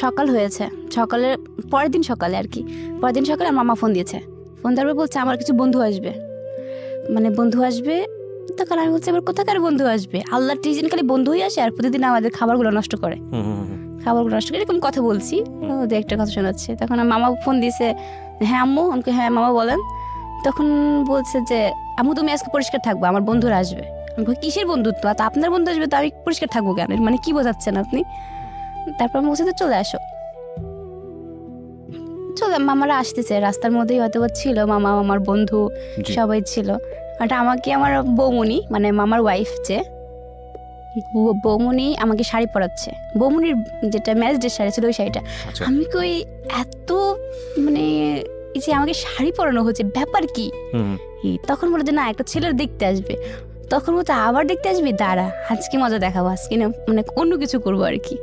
সকাল হয়েছে, সকালের পরের দিন সকালে আর কি, পরের দিন সকালে মামা ফোন দিয়েছে। ফোন দেওয়ার বলছে আমার কিছু বন্ধু আসবে, মানে বন্ধু আসবে। তখন আমি বলছি এবার কোথাকার বন্ধু আসবে, আল্লাহর টিজিন খালি বন্ধুই আসে আর প্রতিদিন আমাদের খাবারগুলো নষ্ট করে, এরকম কথা বলছি, ওদের একটা কথা শোনাচ্ছে। তখন মামা ফোন দিয়েছে, হ্যাঁ আম্মু, আমাকে হ্যাঁ মামা বলেন। তখন বলছে যে আম্মু তুমি আজকে পরিষ্কার থাকবো, আমার বন্ধুরা আসবে। আমি কিসের বন্ধুত্ব, তা আপনার বন্ধু আসবে তো আমি পরিষ্কার থাকবো কেন, মানে কি বোঝাচ্ছেন আপনি? তারপর আমি বলছি চলে আসো, চলে। মামারা আসতেছে, রাস্তার মধ্যেই হয়তো ছিল মামা, আমার বন্ধু সবাই ছিল। আর আমাকে আমার বৌমনি মানে মামার ওয়াইফ, যে বৌমনি আমাকে শাড়ি পরাচ্ছে, বৌমনির যেটা ম্যারেজের শাড়ি ছিল ওই শাড়িটা। আমি কই এত মানে এই যে আমাকে শাড়ি পরানো হচ্ছে, ব্যাপার কি? তখন বলে যে না একটা ছেলের দেখতে আসবে। তখন বলতে আবার দেখতে আসবি, দাঁড়া আজকে মজা দেখাবো, আজকে না মানে অন্য কিছু করবো আর কি।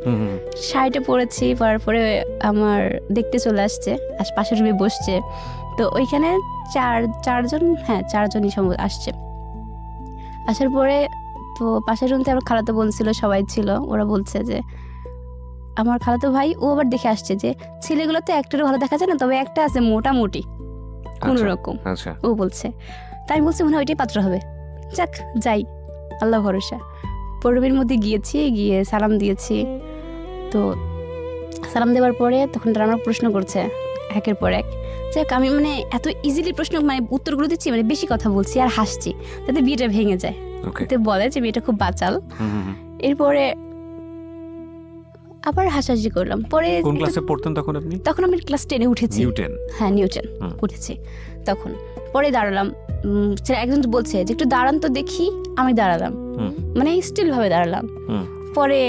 শাড়িটা পরেছি, পরার পরে আমার দেখতে চলে আসছে, পাশের রুমে বসছে। তো ওইখানে চারজনই আসছে। আসার পরে তো পাশের রুমতে আমার খালাতো বোন ছিল, সবাই ছিল। ওরা বলছে যে আমার খালাতো ভাই, ও আবার দেখে আসছে যে ছেলেগুলো তো একটারও ভালো দেখা যায় না, তবে একটা আছে মোটামুটি কোনো রকম, ও বলছে। তাই আমি বলছি মনে হয় ওইটাই পাত্র হবে, যাক যাই, আল্লাহ ভরসা। পরবের মধ্যে গিয়ে সালাম দিয়েছি। তো সালাম দেওয়ার পরে তখন তারা আমার প্রশ্ন করছে একের পর এক। যাক আমি মানে এত ইজিলি প্রশ্ন মানে উত্তরগুলো দিচ্ছি, মানে বেশি কথা বলছি আর হাসছি, যাতে বিয়েটা ভেঙে যায়, যাতে বলে যে মেয়েটা খুব বাচাল। এরপরে আবার হাসাহাসি করলাম। পরে কোন ক্লাসে পড়তেন তখন আপনি? তখন আমি ক্লাস 10-এ উঠেছি। হ্যাঁ নিউটন উঠেছি তখন। পরে দাঁড়ালাম, একজন বলছে যে একটু দাঁড়ান তো দেখি, আমি দাঁড়ালাম, মানে স্টিল ভাবে দাঁড়ালাম। পরে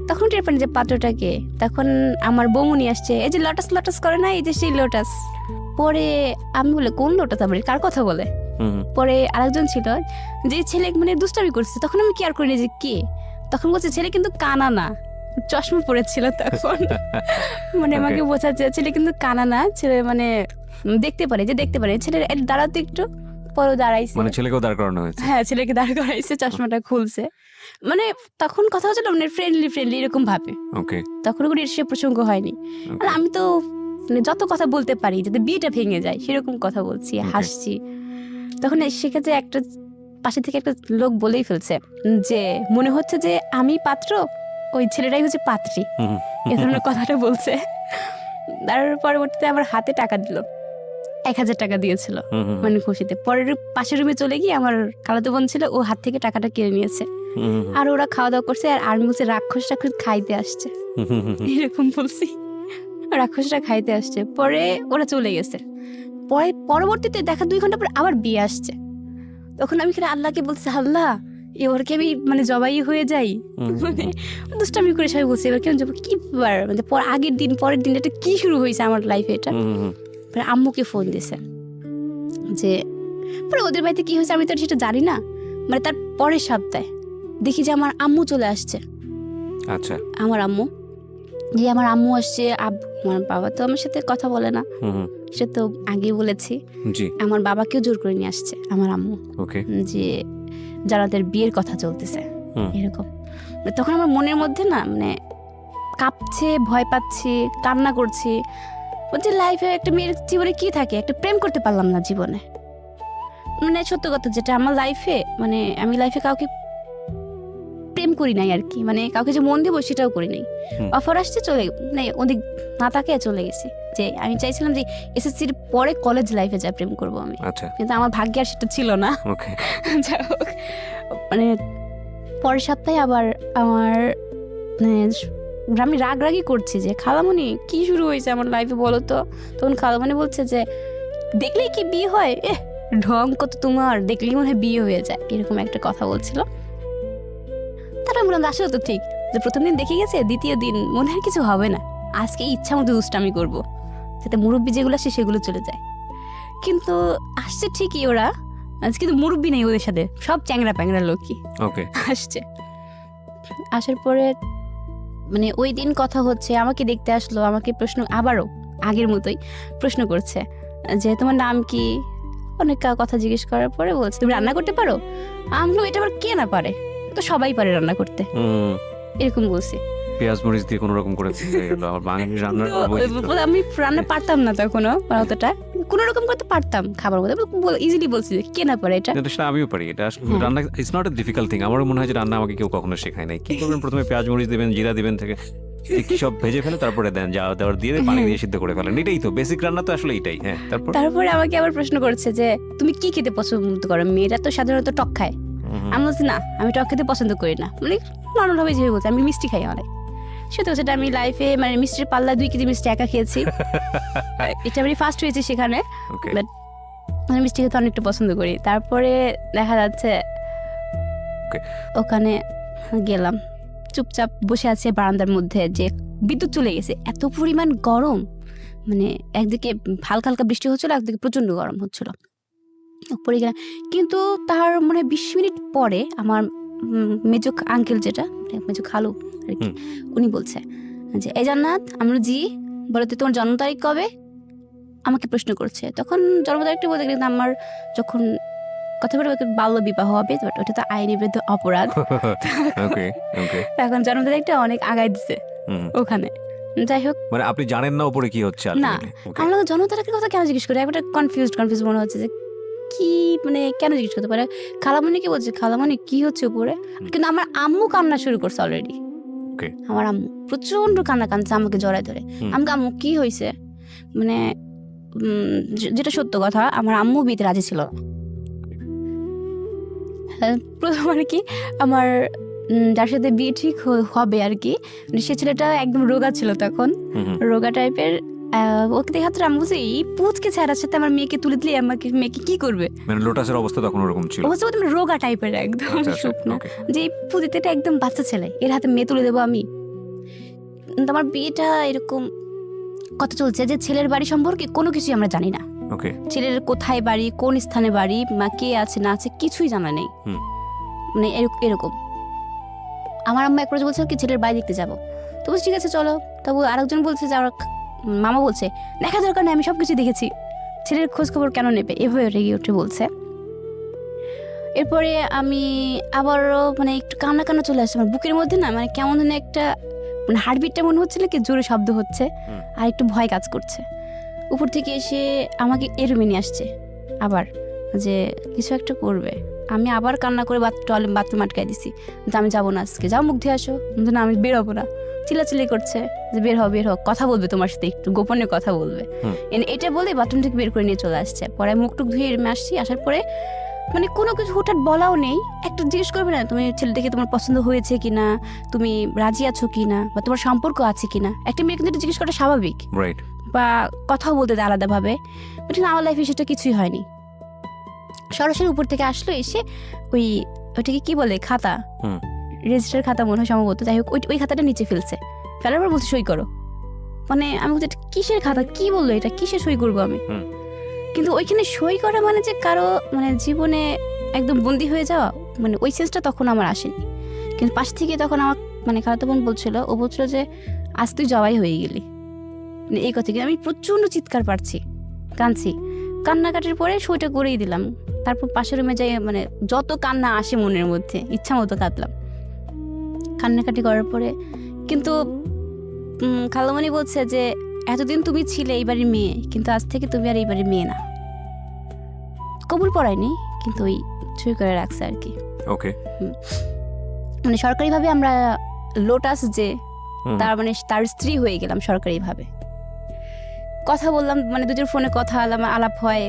তখন টের পানি যে পাত্রটাকে, তখন আমার বৌমনি আসছে, এই যে লটাস করে না, এই যে সেই লোটাস। পরে আমি বলে কোন লোটাস, আবার কার কথা বলে? পরে আরেকজন ছিল যে ছেলে মানে দুষ্টামি করছে, তখন আমি কেয়ার করিনি যে কে। তখন বলছে ছেলে কিন্তু কানা না, চশমা পড়েছিল তখন। মানে আমাকে বোঝাচ্ছে ছেলে কিন্তু কানা না, ছেলে মানে দেখতে পারে ছেলের দাঁড়াতে একটু। পরে দাঁড়াইছে, মানে ছেলেকেও দাঁড় করানো হয়েছে। হ্যাঁ ছেলেকে দাঁড় করাইছে, চশমাটা খুলছে। মানে তখন কথা হচ্ছিল মানে ফ্রেন্ডলি এরকম ভাবে। তখন কোনো এসে প্রসঙ্গ হয়নি। আমি তো মানে যত কথা বলতে পারি যাতে বিয়েটা ভেঙে যায় সেরকম কথা বলছি, হাসছি। তখন সেক্ষেত্রে একটা পাশে থেকে একটা লোক বলেই ফেলছে যে মনে হচ্ছে যে আমি পাত্র, ওই ছেলেটাই হচ্ছে পাত্রী, এ ধরনের কথাটা বলছে। তার পরবর্তীতে আমার হাতে টাকা দিল, 1000 টাকা দিয়েছিল মানে খুশিতে। পরের পাশের রুমে চলে গিয়ে আমার খালাতো বোন ছিল, ও হাত থেকে টাকাটা কেড়ে নিয়েছে। আর ওরা খাওয়া দাওয়া করছে, আর আমি বলছি রাক্ষস খাইতে আসছে, এরকম বলছি, রাক্ষসটা খাইতে আসছে। পরে ওরা চলে গেছে। পরবর্তীতে দেখা 2 ঘন্টা পর আবার বিয়ে আসছে। তখন আমি আল্লাহকে বলছি, আল্লাহ এবারকে আমি মানে জবাই হয়ে যাই, মানে দুষ্টামি করে সবাই বলছে এবার কেমন যাবো, কি মানে আগের দিন পরের দিন এটা কি শুরু হয়েছে আমার লাইফে এটা। আম্মুকে ফোন দিছে যে পরে ওদের বাড়িতে কি হয়েছে আমি তো সেটা জানি না, মানে তার পরের সপ্তাহে দেখি যে আমার আম্মু চলে আসছে। আচ্ছা, আমার আম্মু আসছে। আমার বাবা তো আমার সাথে কথা বলে না, সে তো আগেই বলেছি। আমার বাবাকেও জোর করে নিয়ে আসছে আমার আম্মু, যে জান্নাতের বিয়ের কথা চলতেছে এরকম। তখন আমার মনের মধ্যে না মানে কাঁপছে, ভয় পাচ্ছি, কান্না করছি। বলছি লাইফে একটা মেয়ের জীবনে কি থাকে, একটা প্রেম করতে পারলাম না জীবনে। মানে সত্য কথা যেটা আমার লাইফে, মানে আমি লাইফে কাউকে প্রেম করি নাই আর কি, মানে কাউকে যে মন দিব সেটাও করি নাই। অফার আসছে চলে, মানে ওদিক না তাকে চলে গেছি। যে আমি চাইছিলাম যে এসএসসির পরে কলেজ লাইফে যা প্রেম করবো আমি, কিন্তু আমার ভাগ্যে আর সেটা ছিল না। যাই হোক, মানে পরের সপ্তাহে আবার আমার আমি রাগরাগি করছি যে খালামণি কি শুরু হয়েছে আমার লাইফে বলো তো। তখন খালামণি বলছে যে দেখলেই কি বিয়ে হয়, ঢং কত তোমার, দেখলেই মনে হয় বিয়ে হয়ে যায়, এরকম একটা কথা বলছিল। তারপর বললাম আসলে তো ঠিক, যে প্রথম দিন দেখে গেছে, দ্বিতীয় দিন মনে হয় কিছু হবে না, আজকে ইচ্ছা মতো দুষ্টামি করবো, যাতে মুরব্বী যেগুলো আসে সেগুলো চলে যায়। কিন্তু আসছে ঠিকই ওরা, কিন্তু মুরব্বী নেই ওদের সাথে, সব চ্যাংরা প্যাংরা লোকই আসছে। আসার পরে মানে ওই দিন কথা হচ্ছে, আমাকে দেখতে আসলো, আমাকে প্রশ্ন আবারও আগের মতোই প্রশ্ন করছে যে তোমার নাম কি, অনেক কথা জিজ্ঞেস করার পরে বলছে তুমি রান্না করতে পারো। আমি এটা আবার কে না পারে, তো সবাই পারে রান্না করতে, এরকম বলছি। পেঁয়াজ মরিচ দিয়ে কোনো রকম করে আমি রান্না পারতাম না তখনও অতটা, কোনো রকম করতে পারতাম খাবার মধ্যে, ইজিলি বলছি যে কে না পারে এটা। আমিও পারি এটা, রান্না it's not a difficult thing. আমারও মনে হয় যে রান্না আমাকে কেউ কখনো শেখায় নাই। কি করবেন, প্রথমে পেঁয়াজ মরিচ দেবেন, জিরা দিবেন, থেকে সব ভেজে ফেলে তারপরে দেন, যা দেওয়ার দিয়ে পানি দিয়ে সিদ্ধ করে ফেলেন, এটাই তো বেসিক রান্না তো আসলে এটাই। হ্যাঁ, তারপরে আমাকে আবার প্রশ্ন করছে যে তুমি কি খেতে পছন্দ করো, মেয়েরা তো সাধারণত টক খায়। আমি বলছি না, আমি টক খেতে পছন্দ করি না, মানে নর্মাল ভাবে যেভাবে বলছি, আমি মিষ্টি খাই অনেক। সেটা সেটা আমি লাইফে মানে মিষ্টির পাল্লা 2 কেজি মিষ্টি একা খেয়েছি, এটা আমি ফার্স্ট হয়েছি সেখানে, বাট আমি মিষ্টি খেতে অনেকটা পছন্দ করি। তারপরে দেখা যাচ্ছে ওখানে গেলাম, চুপচাপ বসে আছে বারান্দার মধ্যে, যে বিদ্যুৎ চলে গেছে, এত পরিমাণ গরম, মানে একদিকে হালকা হালকা বৃষ্টি হচ্ছিল, একদিকে প্রচন্ড গরম হচ্ছিল। পরে গেলাম, কিন্তু তার মানে 20 মিনিট পরে আমার মেজো আঙ্কেল, যেটা মেজো খালু আর কি, উনি বলছে যে এই জান্নাত, আমরা জি বলতে তোমার জন্ম তারিখ কবে, আমাকে প্রশ্ন করছে। তখন জন্ম তারিখটা বলতে গেলে আমার যখন কথা বলে বাল্য বিবাহ হবে, ওটা তো আইনি বিরুদ্ধ অপরাধ। এখন জন্ম তারিখটা অনেক আগায় দিছে ওখানে। যাই হোক, মানে আপনি জানেন না উপরে কি হচ্ছে না, আমরা জন্ম তারিখের কথা কেন জিজ্ঞেস করি, একটা কনফিউজ মনে হচ্ছে যে কি, মানে কেন জিজ্ঞেস করতে পারে। খালামণি কি বলছে, খালামণি কি হচ্ছে উপরে, কিন্তু আমার আম্মু কান্না শুরু করছে অলরেডি। আমার আম্মু প্রচন্ড কান্না কাঁদছে আমাকে জড়ায় ধরে। আমাকে আম্মু কি হয়েছে, মানে যেটা সত্য কথা, আমার আম্মু বিয়েতে রাজি ছিল। প্রথম আর কি আমার যার সাথে বিয়ে ঠিক হবে আর কি, সে ছেলেটা একদম রোগা ছিল তখন, রোগা টাইপের। ওকে দেখা তো আমি বলছি এই পুচকে ছেড়ার সাথে আমার মেয়েকে তুলে দিলে আমাকে মেয়েকে কি করবে, মানে লোটাসের অবস্থা তখন ওরকম ছিল, অবস্থা রোগা টাইপের একদম শুকনো, যে পুজিতে একদম বাচ্চা ছেলে, এর হাতে মেয়ে তুলে দেবো আমি। আমার বিয়েটা এরকম কথা চলছে যে ছেলের বাড়ি সম্পর্কে কোনো কিছুই আমরা জানি না, ছেলের কোথায় বাড়ি, কোন স্থানে বাড়ি, মা কে আছে না আছে কিছুই জানা নেই, মানে এরকম। আমার আম্মা এক বলছে কি ছেলের বাড়ি দেখতে যাবো, তো বলছি ঠিক আছে চলো। তবু আরেকজন বলছে যে আমার মামা বলছে দেখা দরকার নেই, আমি সবকিছু দেখেছি, ছেলের খোঁজ খবর কেন নেবে, এভাবে রেগে উঠে বলছে। এরপরে আমি আবারও মানে একটু কান্না কান্না চলে আসছে আমার বুকের মধ্যে, না মানে কেমন যেন একটা মানে হার্টবিটটা মনে হচ্ছিল কি জোরে শব্দ হচ্ছে, আর একটু ভয় কাজ করছে। উপর থেকে এসে আমাকে এরুমে নিয়ে আসছে আবার, যে কিছু একটা করবে। আমি আবার কান্না করে বাথরুম আটকাই দিছি, যে আমি যাবো না আজকে, যাও মুখ ধুয়ে আসো, কিন্তু না আমি বেরোবো না। চিল্লাচিল্লি করছে যে বের হও, কথা বলবে তোমার সাথে, একটু গোপনে কথা বলবে। এটা বলে বাথরুম থেকে বের করে নিয়ে চলে আসছে। পরে মুখটুক ধুয়ে আসছি, আসার পরে মানে কোনো কিছু হুটহাট বলাও নেই, একটু জিজ্ঞেস করবে না তুমি ছেলেটাকে তোমার পছন্দ হয়েছে কিনা, তুমি রাজি আছো কিনা, বা তোমার সম্পর্ক আছে কিনা। একটা মেয়ে কিন্তু জিজ্ঞেস করা স্বাভাবিক, বা কথাও বলতে দেয় আলাদাভাবে, বাট আমার লাইফে সেটা কিছুই হয়নি। সরাসরি উপর থেকে আসলো, এসে ওইটাকে কি বলে খাতা, রেজিস্টার খাতা মনে হয় সম্ভবত, যাই হোক ওই খাতাটা নিচে ফেলছে, ফেলার পর বলছে সই করো। মানে আমি বলছি কিসের খাতা, কি বললো এটা, কিসে সই করবো আমি। কিন্তু ওইখানে সই করা মানে যে কারো মানে জীবনে একদম বন্দি হয়ে যাওয়া, মানে ওই সেন্সটা তখন আমার আসেনি। কিন্তু পাশ থেকে তখন আমার মানে খালাতো বোন বলছিল, ও বলছিল যে আজ তুই জবাই হয়ে গেলি, মানে এই কথা। কিন্তু আমি প্রচণ্ড চিৎকার পারছি, কাঁদছি, কান্নাকাটির পরে সইটা করেই দিলাম। তারপর পাশের রুমে যাই, মানে যত কান্না আসে মনের মধ্যে ইচ্ছা মতো কাঁদলাম কান্নাকাটি করার পরে। কিন্তু খালামণি বলছে যে এতদিন তুমি ছিলে এই বাড়ির মেয়ে, কিন্তু আজ থেকে তুমি আর এই বাড়ির মেয়ে না। কবুল পড়ায়নি, কিন্তু ওই ছুঁই করে রাখছে আর কি। ওকে, মানে সরকারিভাবে আমরা লোটাস যে তার মানে তার স্ত্রী হয়ে গেলাম সরকারিভাবে। কথা বললাম, মানে দুজন ফোনে কথা আলাপ হয়।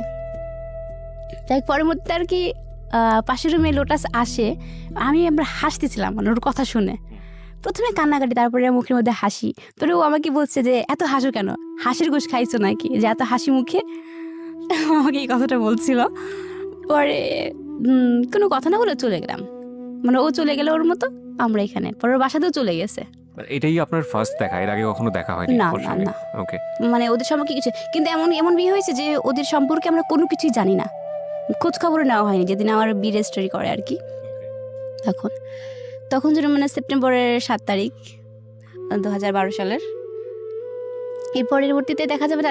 তাই পরবর্তীতে আর কি পাশের রুমে লোটাস আসে, আমরা হাসতেছিলাম মানে ওর কথা শুনে। প্রথমে কান্নাকাটি, তারপরে মুখের মধ্যে হাসি। তোরে ও আমাকে বলছে যে এত হাসো কেন, হাসির গোশ খাইছো নাকি যে এত হাসি মুখে, আমাকে এই কথাটা বলছিল। পরে কোনো কথা না বলে চলে গেলাম, মানে ও চলে গেলে ওর মতো, আমরা এখানে পরে বাসাতেও চলে গেছে। এটাই আপনার ফার্স্ট দেখা, এর আগে কখনো দেখা হয়নি? না না না। ওকে, মানে ওদের সম্পর্কে কিছু, কিন্তু এমন বিয়ে হয়েছে যে ওদের সম্পর্কে আমরা কোনো কিছুই জানি না, খোঁজ খবর নেওয়া হয়নি যেদিন আমার বিয়ে রেজিস্ট্রি করে আর কি। তখন যেন মানে সেপ্টেম্বরের 7 তারিখ 2012 সালের। এর পরবর্তীতে দেখা যাবে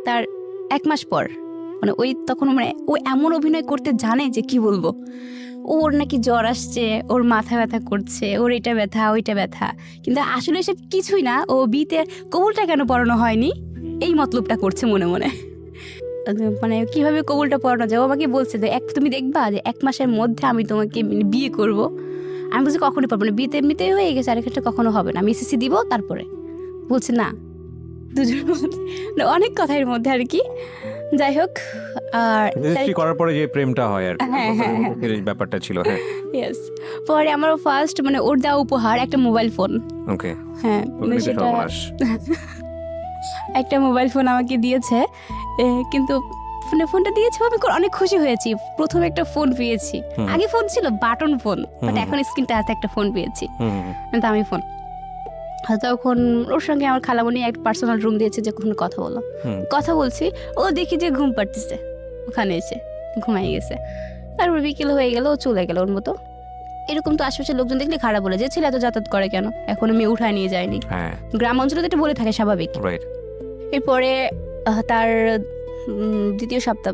তার 1 মাস পর, মানে ওই তখন মানে ও এমন অভিনয় করতে জানে যে কি বলবো। ওর নাকি জ্বর আসছে, ওর মাথা ব্যথা করছে, ওর এটা ব্যথা ওইটা ব্যথা, কিন্তু আসলে এসব কিছুই না। ও বিয়েতে কবুলটা কেন পড়ানো হয়নি এই মতলবটা করছে মনে মনে। মানে কিভাবে কবুলটা পড়ানো যায়, ও আমাকে বলছে যে তুমি দেখবা যে 1 মাসের মধ্যে আমি তোমাকে বিয়ে করব। আমি বলছি কখনই পারবো না, বিয়েতে এমনিতেই হয়ে গেছে, আর ক্ষেত্রে কখনো হবে না, আমি এসএসসি দিব তারপরে। বলছে না, দুজনের মধ্যে অনেক কথার মধ্যে আর কি। যাই হোক, আর করার পরে যে প্রেমটা হয় আর ব্যাপারটা ছিল। ইয়েস, পরে আমার ফার্স্ট মানে ওর দেওয়া উপহার একটা মোবাইল ফোন। ওকে, হ্যাঁ, সেটা একটা মোবাইল ফোন আমাকে দিয়েছে। কিন্তু ফোনটা দিয়েছে আমি অনেক খুশি হয়েছি, প্রথম একটা ফোন পেয়েছি। আগে ফোন ছিল বাটন ফোন, বাট এখন স্ক্রিন টাচ একটা ফোন পেয়েছি, দামি ফোন। তখন ওর সঙ্গে আমার খালামণি একটা পার্সোনাল রুম দিয়েছে, যে কোনো কথা বলছি, ও দেখি যে ঘুম পাড়তেছে, ওখানে এসে ঘুমাই গেছে। তারপর বিকেল হয়ে গেল, ও চলে গেল ওর মতো। এরকম তো আশেপাশের লোকজন দেখলে খারাপ বলে যে ছেলে এত যাতায়াত করে কেন, এখনো মেয়ে উঠায় নিয়ে যায়নি। গ্রাম অঞ্চলে তো এটা বলে থাকে স্বাভাবিক। এরপরে তার দ্বিতীয় সপ্তাহ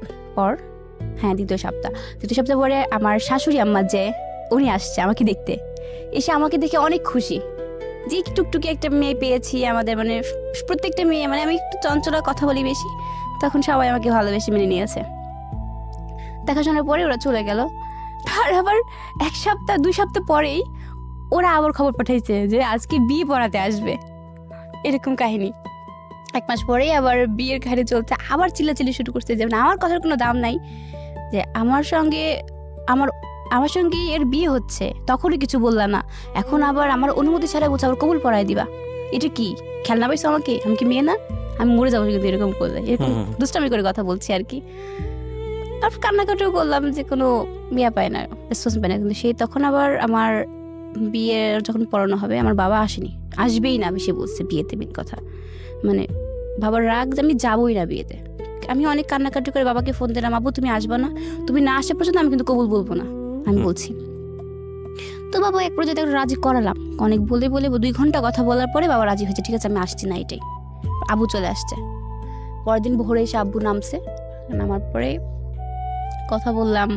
পরে আমার শাশুড়ি আম্মা যে উনি আসছে আমাকে দেখতে, এসে আমাকে দেখে অনেক খুশি যে টুকটুকি একটা মেয়ে পেয়েছি আমাদের, মানে প্রত্যেকটা মেয়ে, মানে আমি একটু চঞ্চলা, কথা বলি বেশি, তখন সবাই আমাকে ভালোবেসে মেনে নিয়েছে। দেখাশোনার পরে ওরা চলে গেল। তার আবার 1 সপ্তাহ 2 সপ্তাহ পরেই ওরা আবার খবর পাঠাইছে যে আজকে বিয়ে পড়াতে আসবে, এরকম কাহিনী। 1 মাস পরেই আবার বিয়ের ঘাড়ে চলছে, আবার চিল্লাচিল্লি শুরু করছে যে আমার কথার কোনো দাম নাই, যে আমার সঙ্গে এর বিয়ে হচ্ছে, তখনই কিছু বললা না, এখন আবার আমার অনুমতি ছাড়া বলছে আবার কবুল পড়ায় দিবা। এটা কি খেলনা পাইছো আমাকে, আমি কি মেয়ে না, আমি মরে যাবো কিন্তু এরকম করলে, এরকম দুষ্টামি করে কথা বলছি আর কি। আর কান্নাকাটিও করলাম যে কোনো বিয়ে পায় না, রেসপন্স পায় না। কিন্তু সেই তখন আবার আমার বিয়ে যখন পড়ানো হবে, আমার বাবা আসবেই না, বেশি বলছে বিয়েতে মেন কথা, মানে বাবার রাগ যে আমি যাবোই না বিয়েতে। আমি অনেক কান্নাকাটি করে বাবাকে ফোন দিলাম, আবু তুমি আসবা না, তুমি না আসা পর্যন্ত আমি কিন্তু কবুল বলবো না, আমি বলছি। তো বাবা এক পর্যায়ে রাজি করালাম, অনেক বলে 2 ঘন্টা কথা বলার পরে বাবা রাজি হয়েছে, ঠিক আছে আমি আসছি না, এটাই। আবু চলে আসছে, পরের দিন ভোরে এসে আব্বু নামছে, নামার পরে কথা বললাম,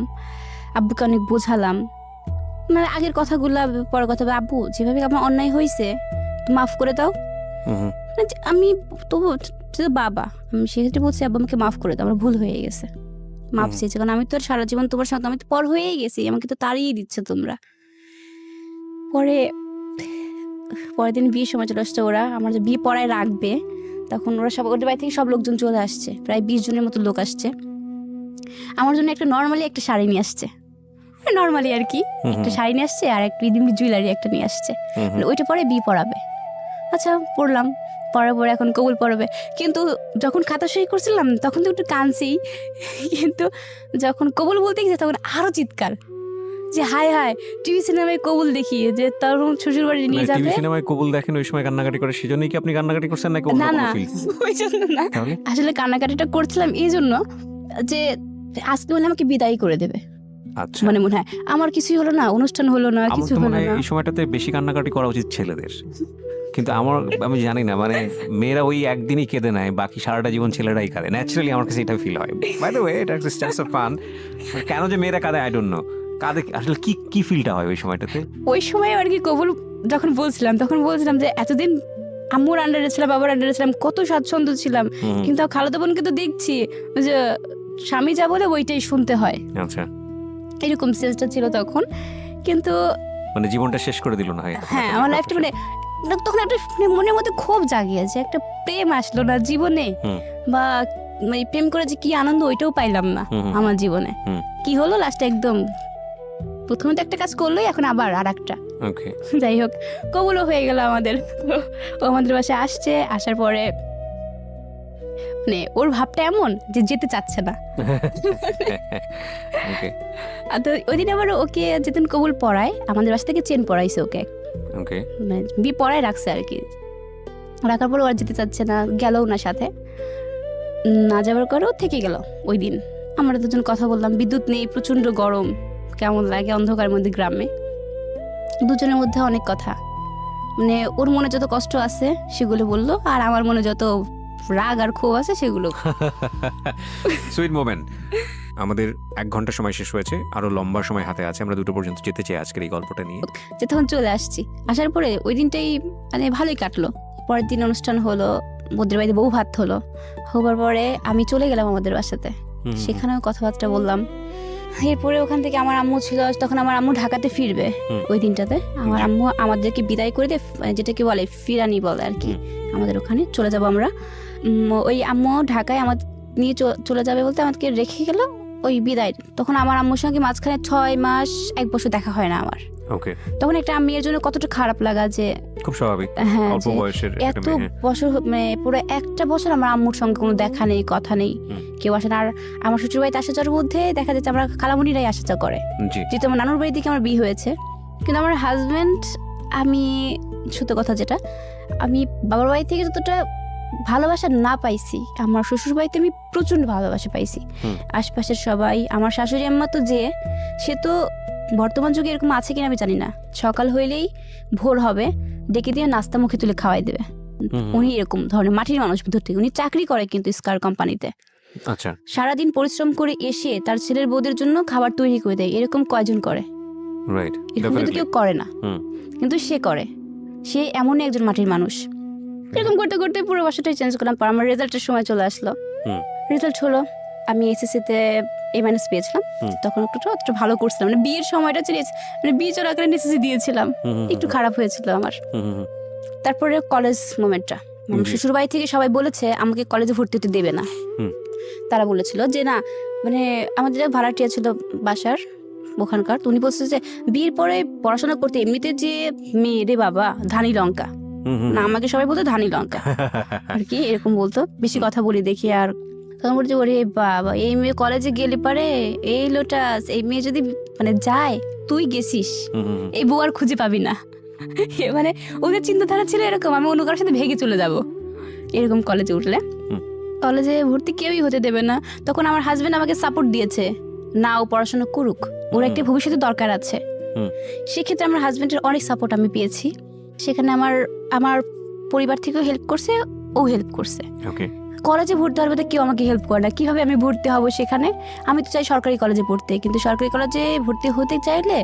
আব্বুকে অনেক বোঝালাম, মানে আগের কথাগুলো পরে কথা, আব্বু যেভাবে আমার অন্যায় হয়েছে মাফ করে দাও। আমি তবু বাবা, আমি সেক্ষেত্রে বলছি আব্বু আমাকে মাফ করে দাও, আমার ভুল হয়ে গেছে, মাফ চেয়েছে, কারণ আমি তো সারা জীবন তোমার সাথে, আমি তো পর হয়েই গেছি, আমাকে তো তাড়িয়ে দিচ্ছে তোমরা। পরের দিন বিয়ের সময় চলে আসছে ওরা, আমার যে বিয়ে পড়ায় রাখবে, তখন ওরা সব ওদের বাড়ি থেকে সব লোকজন চলে আসছে, প্রায় 20 জনের মতো লোক আসছে। আমার জন্য নর্মালি একটা শাড়ি নিয়ে আসছে, নর্মালি আর কি একটা শাড়ি নিয়ে আসছে, আর একটা জুয়েলারি একটা নিয়ে আসছে, ওইটা পরে বিয়ে পড়াবে। আচ্ছা পড়লাম, পড়ার পরে এখন কবুল পড়াবে। কিন্তু যখন খাতা সই করছিলাম তখন তো একটু কাঁদছি, কিন্তু যখন কবুল বলতে গেছে তখন আরো চিৎকার, যে হায় হায় টিভি সিনেমায় কবুল দেখি যে তার শ্বশুর বাড়ি নিয়ে যাবে, টিভি সিনেমায় কবুল দেখেন ওই সময় কান্নাকাটি করে, সেজন্যই কি আপনি কান্নাকাটি করছেন নাকি? না না, ওই জন্য না, আসলে কান্নাকাটিটা করছিলাম এই জন্য যে আজকে বলে আমাকে বিদায় করে দেবে, আচ্ছা মানে মনে হয় আমার কিছুই হলো না, অনুষ্ঠান হলো না, আমার কিছু তো হলো মনে হয় না। এই সময়টাতে বেশি কান্নাকাটি করা উচিত ছেলেদের, কিন্তু আমি জানি না, মানে মেয়েরা ওই একদিনই কেঁদে নেয়, বাকি সারাটা জীবন ছেলেরাই কাঁদে। ন্যাচারালি আমার কাছে এটা ফিল হয়। বাই দ্য ওয়ে এটা জাস্ট আ ফান, কেন যে মেয়েরা কাঁদে আই ডোন্ট নো, কাঁদে আসলে কি কি ফিলটা হয় ওই সময়টাতে? ওই সময় আর কি কবুল যখন বলছিলাম তখন বলছিলাম যে এতদিন আম্মুর আন্ডারে ছিলাম, বাবার আন্ডারে ছিলাম, কত স্বাচ্ছন্দ্য ছিলাম, কিন্তু খালাতো বোনকে তো দেখছি যে স্বামী যা বলে ওইটাই শুনতে হয়। আচ্ছা এরকম সেন্সটা ছিল তখন, কিন্তু মানে জীবনটা শেষ করে দিল না? হ্যাঁ আমার লাইফটা মানে তখন একটা মনের মধ্যে ক্ষোভ জাগিয়েছে, একটা প্রেম আসলো না জীবনে, বা মানে প্রেম করে যে কি আনন্দ ওইটাও পাইলাম না আমার জীবনে। কি হলো লাস্টে একদম প্রথমে তো একটা কাজ করলোই, এখন আবার আর একটা। যাই হোক কবুলও হয়ে গেল আমাদের। ও আমাদের বাসায় আসছে, আসার পরে মানে ওর ভাবটা এমন যে যেতে চাচ্ছে না। তো ওই দিন আবার ওকে যেদিন কবুল পড়ায় আমাদের বাসা থেকে চেন পড়াইছে ওকে, মানে বি পড়ায় রাখছে আর কি। রাখার পর ওর যেতে চাচ্ছে না, গেলও না সাথে, না যাবার পরেও থেকে গেল। ওই দিন আমরা দুজন কথা বললাম, বিদ্যুৎ নেই, প্রচন্ড গরম, কেমন লাগে অন্ধকারের মধ্যে গ্রামে। দুজনের মধ্যে অনেক কথা, মানে ওর মনে যত কষ্ট আছে সেগুলো বললো, আর আমার মনে যত রাগ আর ক্ষোভ আছে সেগুলো। Sweet moment. আমাদের 1 ঘন্টা সময় শেষ হয়েছে, আরো লম্বা সময় হাতে আছে, আমরা 2টা পর্যন্ত যেতে চাই আজকের এই গল্পটা নিয়ে। যে তখন চলে আসছি, আসার পরে ওই দিনটাই মানে ভালোই কাটলো। পরের দিন অনুষ্ঠান হলো, বদ্রের বাড়িতে বউ ভাত হলো, হবার পরে আমি চলে গেলাম আমাদের বাসাতে, সেখানেও কথাবার্তা বললাম। এরপরে ওখান থেকে আমার আম্মু ছিল, তখন আমার আম্মু ঢাকাতে ফিরবে ওই দিনটাতে। আমার আম্মু আমাদেরকে বিদায় করে দিয়ে, যেটাকে বলে ফিরানি বলে আর কি, আমাদের ওখানে চলে যাব আমরা। ওই আম্মু ঢাকায় আমাদের নিয়ে চলে যাবে বলতে আমাদেরকে রেখে গেল ওই বিদায়। তখন আমার আম্মুর সঙ্গে মাঝখানে 6 মাস 1 বছর দেখা হয় না আমার। তখন একটা মেয়ের জন্য কতটা খারাপ লাগা, যে খুব স্বাভাবিক, অল্প বয়সের এত বছর, মানে পুরো 1টা বছর আমার আম্মুর সঙ্গে কোনো দেখা নেই, কথা নেই, কেউ আসে না। আর আমার শ্বশুর বাড়িতে আসা যাওয়ার মধ্যে দেখা যাচ্ছে আমরা খালামণিরাই আসা যাওয়া করে, যেহেতু আমার নানুর বাড়ির দিকে আমার বিয়ে হয়েছে। কিন্তু আমার হাজবেন্ড, আমি সত্য কথা যেটা, আমি বাবার বাড়ি থেকে যতটা ভালোবাসা না পাইছি, আমার শ্বশুর বাড়িতে আমি প্রচন্ড ভালোবাসা পাইছি। আশপাশের সবাই, আমার শাশুড়ি আম্মা তো যে, সে তো বর্তমান যুগে এরকম আছে কিনা আমি জানি না, সকাল হইলেই ভোর হবে ডেকে দিয়ে নাস্তা মুখে তুলে খাওয়াই দেবে। উনি এরকম ধরনের মাটির মানুষ ভিতর থেকে। উনি চাকরি করে কিন্তু স্কার কোম্পানিতে। আচ্ছা, সারাদিন পরিশ্রম করে এসে তার ছেলের বউদের জন্য খাবার তৈরি করে দেয়। এরকম কয়জন করে? এরকম কিন্তু কেউ করে না, কিন্তু সে করে। সে এমনই একজন মাটির মানুষ। এরকম করতে করতে পুরো বাসাটাই চেঞ্জ করলাম। পর আমার রেজাল্টের সময় চলে আসলো, রেজাল্ট হলো, আমি এসএসসিতে A- পেয়েছিলাম। তখন একটু ভালো করছিলাম, মানে বিয়ের সময়টা ছিল, মানে বিয়ে চলাকালীন এসএসসি দিয়েছিলাম, একটু খারাপ হয়েছিল আমার। তারপরে কলেজ মোমেন্টটা, শ্বশুর বাড়ি থেকে সবাই বলেছে আমাকে কলেজে ভর্তি হতে দেবে না। তারা বলেছিল যে না, মানে আমাদের ভাড়াটিয়া ছিল বাসার ওখানকার, তো উনি বলছে যে বিয়ের পরে পড়াশোনা করতে এমনিতে যে মেয়ে রে বাবা ধানি লঙ্কা, না আমাকে সবাই বলতো ধানি লঙ্কা আর কি, এরকম বলতো। বেশি কথা বলি দেখি, আর তখন বলছে ওরে বাবা, এই মেয়ে কলেজে গেলে পারে, এই লোটাস, এই মেয়ে যদি মানে যায়, তুই গেছিস, এই বউ আর খুঁজে পাবি না। মানে ওদের চিন্তাধারা ছিল এরকম, আমি অন্য কারোর সাথে ভেগে চলে যাব এরকম। কলেজে উঠলে কলেজে ভর্তি কেউই হতে দেবে না। তখন আমার হাজবেন্ড আমাকে সাপোর্ট দিয়েছে, না ও পড়াশোনা করুক, ওর একটা ভবিষ্যতে দরকার আছে। সেক্ষেত্রে আমার হাজবেন্ডের অনেক সাপোর্ট আমি পেয়েছি। সেখানে আমার পরিবার থেকেও হেল্প করছে, ও হেল্প করছে। কলেজে ভর্তি হওয়ার মধ্যে কেউ আমাকে হেল্প করে না, কিভাবে আমি ভর্তি হব সেখানে। আমি তো চাই সরকারি কলেজে পড়তে, কিন্তু সরকারি কলেজে ভর্তি হতে চাইলে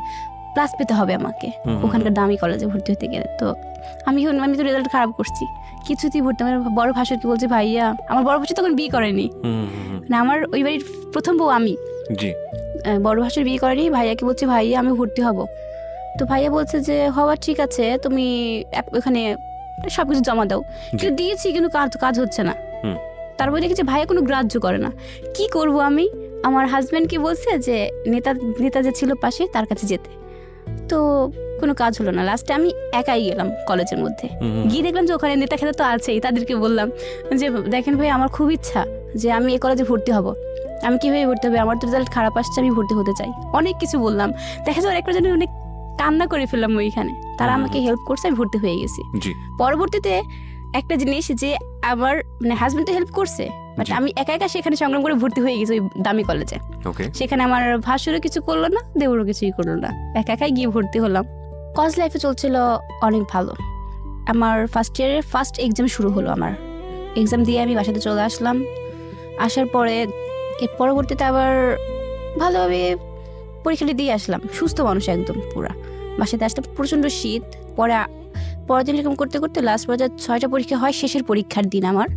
ক্লাস পেতে হবে আমাকে, ওখানকার দামি কলেজে ভর্তি হতে গেলে। তো আমি তো রেজাল্ট খারাপ করছি, কিছুতেই ভর্তি। আমার বড় ভাসুর কি বলছে, ভাইয়া, আমার বড় ভাসুর তখন বিয়ে করেনি, না আমার ওই বাড়ির প্রথম বউ আমি, বড় ভাসুর বিয়ে করেনি। ভাইয়াকে বলছে ভাইয়া আমি ভর্তি হব। তো ভাইয়া বলছে যে হওয়া ঠিক আছে, তুমি ওখানে সবকিছু জমা দাও। কিন্তু দিয়েছি, কিন্তু কাজ হচ্ছে না। তারপরে দেখেছি ভাইয়া কোনো গ্রাহ্য করে না। কি করব আমি? আমার হাজব্যান্ডকে বলছে যে নেতা যে ছিল পাশে তার কাছে যেতে, তো কোনো কাজ হলো না। লাস্টে আমি একাই গেলাম কলেজের মধ্যে, গিয়ে দেখলাম যে ওখানে নেতা খেতা তো আছেই। তাদেরকে বললাম যে দেখেন ভাই, আমার খুব ইচ্ছা যে আমি এই কলেজে ভর্তি হব, আমি কিভাবে ভর্তি হবে, আমার তো রেজাল্ট খারাপ আসছে, আমি ভর্তি হতে চাই। অনেক কিছু বললাম, দেখা যায় একটা জন্য অনেক কান্না করে ফেললাম ওইখানে। তারা আমাকে হেল্প করছে, আমি ভর্তি হয়ে গেছি। পরবর্তীতে একটা জিনিস যে আমার মানে হাজবেন্ড তো হেল্প করছে, বাট আমি একা একা সেখানে সংগ্রাম করে ভর্তি হয়ে গেছি ওই দামি কলেজে। সেখানে আমার ভাসুরও কিছু করলো না, দেবরও কিছুই করলো না, একা একাই গিয়ে ভর্তি হলাম। কলেজ লাইফে চলছিল অনেক ভালো। আমার ফার্স্ট ইয়ারের ফার্স্ট এক্সাম শুরু হলো, আমার এক্সাম দিয়ে আমি বাসাতে চলে আসলাম। আসার পরে এর পরবর্তীতে আবার ভালোভাবে পরীক্ষাটি দিয়ে আসলাম, সুস্থ মানুষ একদম পুরা। বাসাতে আসলাম, প্রচণ্ড শীত। পরের দিন এরকম করতে করতে লাস্ট পর্যায়ে 6টা পরীক্ষা হয়। শেষের পরীক্ষার দিন আমার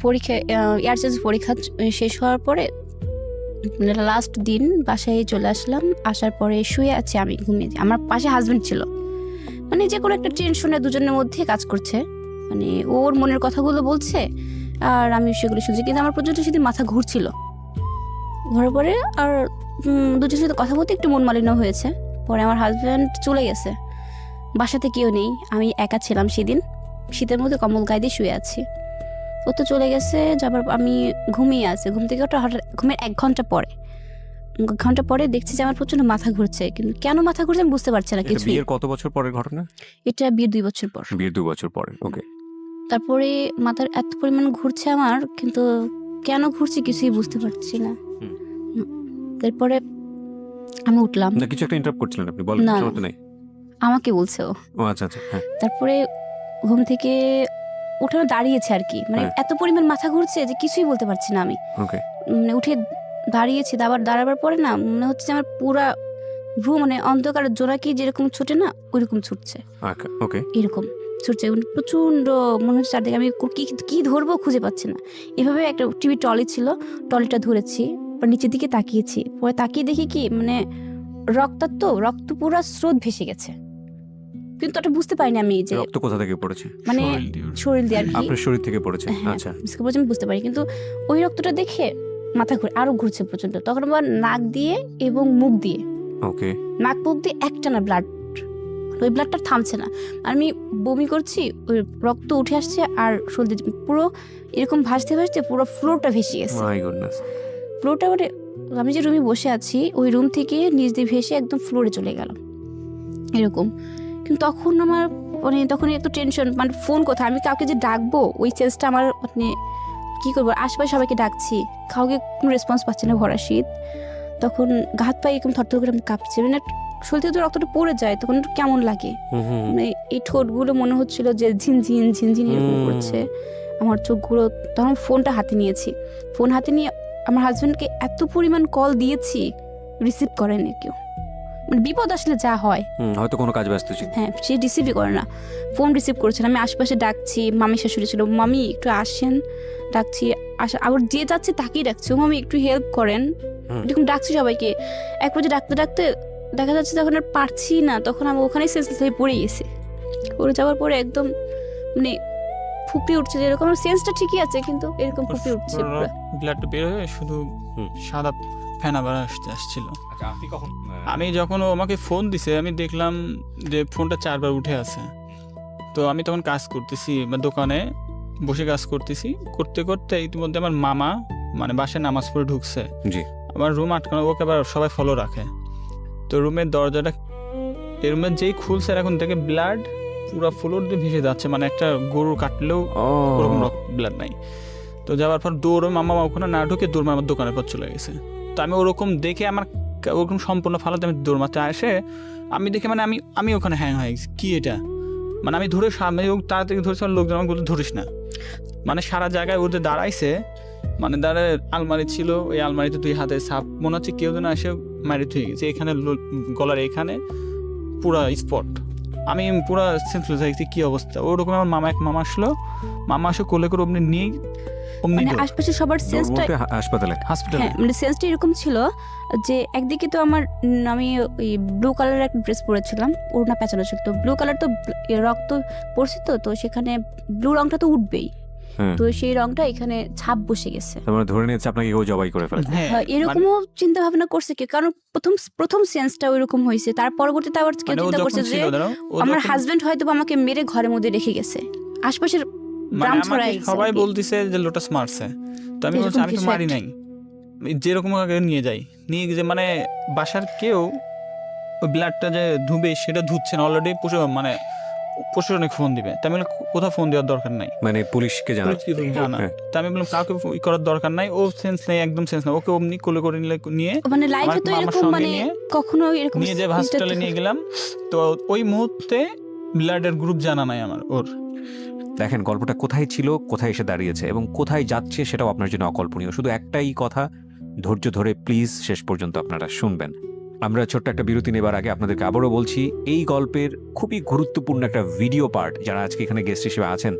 পরীক্ষা, এয়ার চেঞ্জ পরীক্ষা শেষ হওয়ার পরে লাস্ট দিন বাসায় চলে আসলাম। আসার পরে শুয়ে আছি, আমি ঘুমিয়ে। আমার পাশে হাজব্যান্ড ছিল, মানে যে কোনো একটা টেনশনে দুজনের মধ্যে কাজ করছে, মানে ওর মনের কথাগুলো বলছে আর আমি সেগুলো শুনছি। কিন্তু আমার প্রচণ্ড সেদিন মাথা ঘুরছিল। ঘোরার পরে আর দুজনের সাথে কথা বলতে একটু মন মালিন্য হয়েছে। পরে আমার হাজব্যান্ড চলে গেছে, বাসাতে কেউ নেই, আমি একা ছিলাম সেদিন। শীতের মধ্যে কম্বল গায়ে দিয়ে শুয়ে আছি। ও তো চলে গেছে, যাবার আমি ঘুমিয়ে আছি। ঘুম থেকে ওটা হঠাৎ ঘুমের 1 ঘন্টা পরে দেখছি যে আমার প্রচন্ড মাথা ঘুরছে, কিন্তু কেন মাথা ঘুরছে আমি বুঝতে পারছি না কিছু। বিয়ের কত বছর পরের ঘটনা এটা? বিয়ের 2 বছর পর। বিয়ের 2 বছর পরে। ওকে। তারপরে মাথার এত পরিমাণ ঘুরছে আমার, কিন্তু কেন ঘুরছে কিছুই বুঝতে পারছি না। তারপরে আমি উঠলাম। না, কিছু একটা ইন্টারাপ্ট করছিলেন আপনি, বলেন। সমস্যা নাই, আমাকে বলছে ও। আচ্ছা আচ্ছা, হ্যাঁ। তারপরে ঘুম থেকে উঠে দাঁড়িয়েছে আর কি, মানে এত পরিমাণ মাথা ঘুরছে যে কিছুই বলতে পারছি না আমি। ওকে। মানে উঠে দাঁড়িয়েছি, দাঁড়াবার পরে না মনে হচ্ছে আমার পুরা রুম মানে অন্ধকার জোনাকি যেরকম ছুটে না ওইরকম ছুটছে। ওকে। এরকম ছুটছে, প্রচন্ড মনে হচ্ছে চারদিকে আমি কি ধরবো খুঁজে পাচ্ছি না। এভাবে একটা টিভি টলি ছিল, টলিটা ধরেছি, নিচের দিকে তাকিয়েছি। পরে তাকিয়ে দেখি কি মানে রক্ত পুরা স্রোত ভেসে গেছে, কিন্তু ওটা বুঝতে পারিনি আমি যে রক্ত কোথা থেকে পড়েছে, মানে শরীর দিয়ে আর কি, আপনার শরীর থেকে পড়েছে। আচ্ছা, আমি বুঝতে পারি, কিন্তু ওই রক্তটা দেখে মাথা আরো ঘুরছে প্রচন্ড। তখন আবার নাক দিয়ে এবং মুখ দিয়ে, ওকে, নাক মুখ দিয়ে একটানা ব্লাড, ওই ব্লাডটা থামছে না। আর আমি বমি করছি, ওই রক্ত উঠে আসছে আর শরীর পুরো এরকম ভাসতে ভাসতে পুরো ফ্লোরটা ভেসে গেছে। My goodness. ফ্লোরটা মানে আমি যে রুমে বসে আছি ওই রুম থেকে নিচ দিয়ে ভেসে একদম ফ্লোরে চলে গেল এরকম। কিন্তু তখন আমার মানে তখন এত টেনশন, মানে ফোন কোথায়, আমি কাউকে যে ডাকবো ওই চেঞ্জটা আমার, মানে কী করবো, আশেপাশে সবাইকে ডাকছি, কাউকে কোনো রেসপন্স পাচ্ছি না, ভরা শীত। তখন হাত পায়ে এরকম থরথর করে আমি কাঁপছি, মানে শরীর থেকে রক্তটা পড়ে যায় তখন একটু কেমন লাগে, মানে এই ঠোঁটগুলো মনে হচ্ছিল যে ঝিনঝিন ঝিনঝিন এরকম করছে, আমার চোখগুলো। তখন ফোনটা হাতে নিয়েছি, ফোন হাতে নিয়ে আমার হাজব্যান্ডকে এত পরিমাণ কল দিয়েছি, রিসিভ করেনি কেউ। মানে বিপদ আসলে যা হয়, হয়তো কোনো কাজ ব্যস্ত ছিল, হ্যাঁ, সে রিসিভই করে না, ফোন রিসিভ করছে না। আমি আশেপাশে ডাকছি, মামি শাশুড়ি ছিল, মামি একটু আসেন, ডাকছি, আবার যে যাচ্ছে তাকেই ডাকছি, ও মামি একটু হেল্প করেন, এরকম ডাকছি সবাইকে। এক পর্যায়ে ডাকতে ডাকতে দেখা যাচ্ছে তখন আর পারছি না, তখন আমি ওখানেই সেন্সলেস হয়ে পড়ে গেছি। পড়ে যাওয়ার পরে একদম মানে ফুপিয়ে উঠছে, যেরকম সেন্সটা ঠিকই আছে কিন্তু এরকম ফুপিয়ে উঠছে, ব্লাডটা বের হয়ে শুধু সাদা ফেনা বার আসছিল। আমি যখন ও আমাকে ফোন দিছে আমি দেখলাম যে ফোনটা 4 বার উঠে আছে। তো আমি তখন কাজ করতেছি, দোকানে বসে কাজ করতেছি, করতে করতে ইতিমধ্যে আমার মামা মানে বাসায় নামাজ পড়ে ঢুকছে। আমার রুম আটকানো, ওকে আবার সবাই ফলো রাখে। তো রুমের দরজাটা এই রুমের যেই খুলছে এখন থেকে ব্লাড পুরো ফ্লোর দিয়ে ভেসে যাচ্ছে, মানে একটা গরু কাটলেও ওরকম ব্লাড নাই। তো যাওয়ার পর দৌড় মামা ওখানে না ঢুকে দৌড় আমার দোকানের পর চলে গেছে। তো আমি ওরকম দেখে আমার ওরকম সম্পূর্ণ ফালাতে আমি দৌড় মারতে আসে, আমি দেখে মানে আমি ওখানে হ্যাং হয়ে গেছি, কি এটা, মানে আমি ধরে সামনে তাড়াতাড়ি ধরেছি, লোকজন আমাকে বলতে ধরিস না, মানে সারা জায়গায় ওদের দাঁড়াইছে, মানে দাঁড়ায় আলমারি ছিল, ওই আলমারিতে 2 হাতে সাপ, মনে হচ্ছে কেউ যেন এসে মারি হয়ে গেছে, এখানে গলার এখানে পুরা স্পট। আমি পুরা সেন্সলেস হয়ে গেছি, কি অবস্থা। ওরকম আমার মামা আসলো, মামা আসে কোলে করে অমনি নিয়ে মানে আশপাশে সবার সেন্সটা হাসপাতালে মানে সেন্সটা এরকম ছিল যে একদিকে তো আমি ওই ব্লু কালারের একটা ড্রেস পরেছিলাম, ওড়না পেঁচানো ছিল, তো ব্লু কালার তো রক্ত পড়ছে, তো সেখানে ব্লু রংটা তো উঠবেই, তো সেই রংটা এখানে ছাপ বসে গেছে, মানে ধরে নিয়েছে আপনাকে কেউ জবাই করে ফেলেছে। এরকমও চিন্তা ভাবনা করছে কি, কারণ প্রথম সেন্সটা ওইরকম হয়েছে, তার পরবর্তীতে আবার কেউ চিন্তা করছে যে আমার হাজবেন্ড হয়তো আমাকে মেরে ঘরের মধ্যে রেখে গেছে, আশপাশের সবাই বলতেছে যে লোটাস মারছে। তো আমি বলছি আমি তো মারি নাই, যেরকম নিয়ে যাই, নিয়ে গিয়ে মানে বাসার কেউ ওই ব্লাডটা যে ধুবে সেটা ধুচ্ছে না, অলরেডি মানে প্রশাসনিক ফোন দিবে। তাই আমি কোথাও ফোন দেওয়ার দরকার নাই, মানে পুলিশকে না। তাই আমি বললাম কাউকে করার দরকার নাই, ও সেন্স নেই, একদম সেন্স নেই। ওকে অমনি কোলে করে নিয়ে মানে লাইফে তো এরকম মানে কখনো এরকম নিয়ে যে হসপিটালে নিয়ে গেলাম। তো ওই মুহূর্তে ব্লাডের গ্রুপ জানা নাই আমার ওর। দেখেন গল্পটা কোথায় ছিল, কোথায় এসে দাঁড়িয়েছে এবং কোথায় যাচ্ছে সেটাও আপনার জন্য অকল্পনীয়। শুধু একটাই কথা, ধৈর্য ধরে প্লিজ শেষ পর্যন্ত আপনারা শুনবেন। আমরা ছোট্ট একটা বিরতি নেবার আগে আপনাদেরকে আবারও বলছি, এই গল্পের খুবই গুরুত্বপূর্ণ একটা ভিডিও পার্ট যারা আজকে এখানে গেস্ট হিসেবে আছেন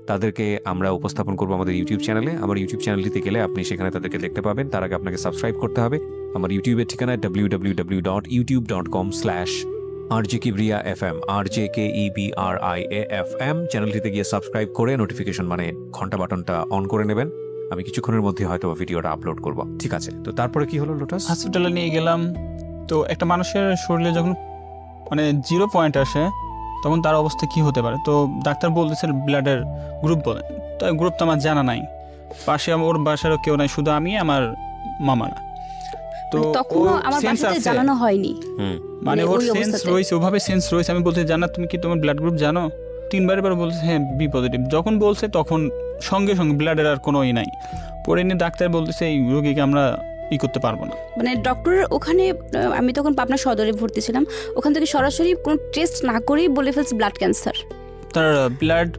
তাদেরকে আমরা উপস্থাপন করবো আমাদের ইউটিউব চ্যানেলে। আমার ইউটিউব চ্যানেলটিতে গেলে আপনি সেখানে তাদেরকে দেখতে পাবেন। তার আগে আপনাকে সাবস্ক্রাইব করতে হবে। আমার ইউটিউবের ঠিকানা www.youtube.com/RJKibriya FM, RJKEBRIAFM। চ্যানেলটিতে গিয়ে সাবস্ক্রাইব করে নোটিফিকেশন মানে ঘন্টা বাটনটা অন করে নেবেন। আমি কিছুক্ষণের মধ্যে হয়তো ভিডিওটা আপলোড করব। ঠিক আছে, তো তারপরে কি হলো লোটাস? হসপিটালে নিয়ে গেলাম। তো একটা মানুষের শরীরে যখন মানে 0 পয়েন্ট আসে তখন তার অবস্থা কি হতে পারে। তো ডাক্তার বলতেছে ব্লাডের গ্রুপ বলে। তো গ্রুপ তো আমার জানা নাই, পাশে ওর বাসারও কেউ নাই, শুধু আমি আমার মামারা। তো তখনও আমার বাসাতে জানানো হয়নি, মানে ওর সেন্স রয়েছে, ওভাবে সেন্স রয়েছে। আমি বলতে জানা তুমি কি তোমার ব্লাড গ্রুপ জানো? 3 বার বলছে হ্যাঁ বি পজিটিভ। যখন বলছে তখন সঙ্গে সঙ্গে ব্লাডের আর কোনো নাই। পরে নিয়ে ডাক্তার বলতেছে এই রোগীকে আমরা করতে পারবো না। মানে ডক্টর ওখানে, আমি তখন পাবনা সদরে ভর্তি ছিলাম, ওখান থেকে সরাসরি কোনো টেস্ট না করেই বলে ফেলছে ব্লাড ক্যান্সার। তার ব্লাড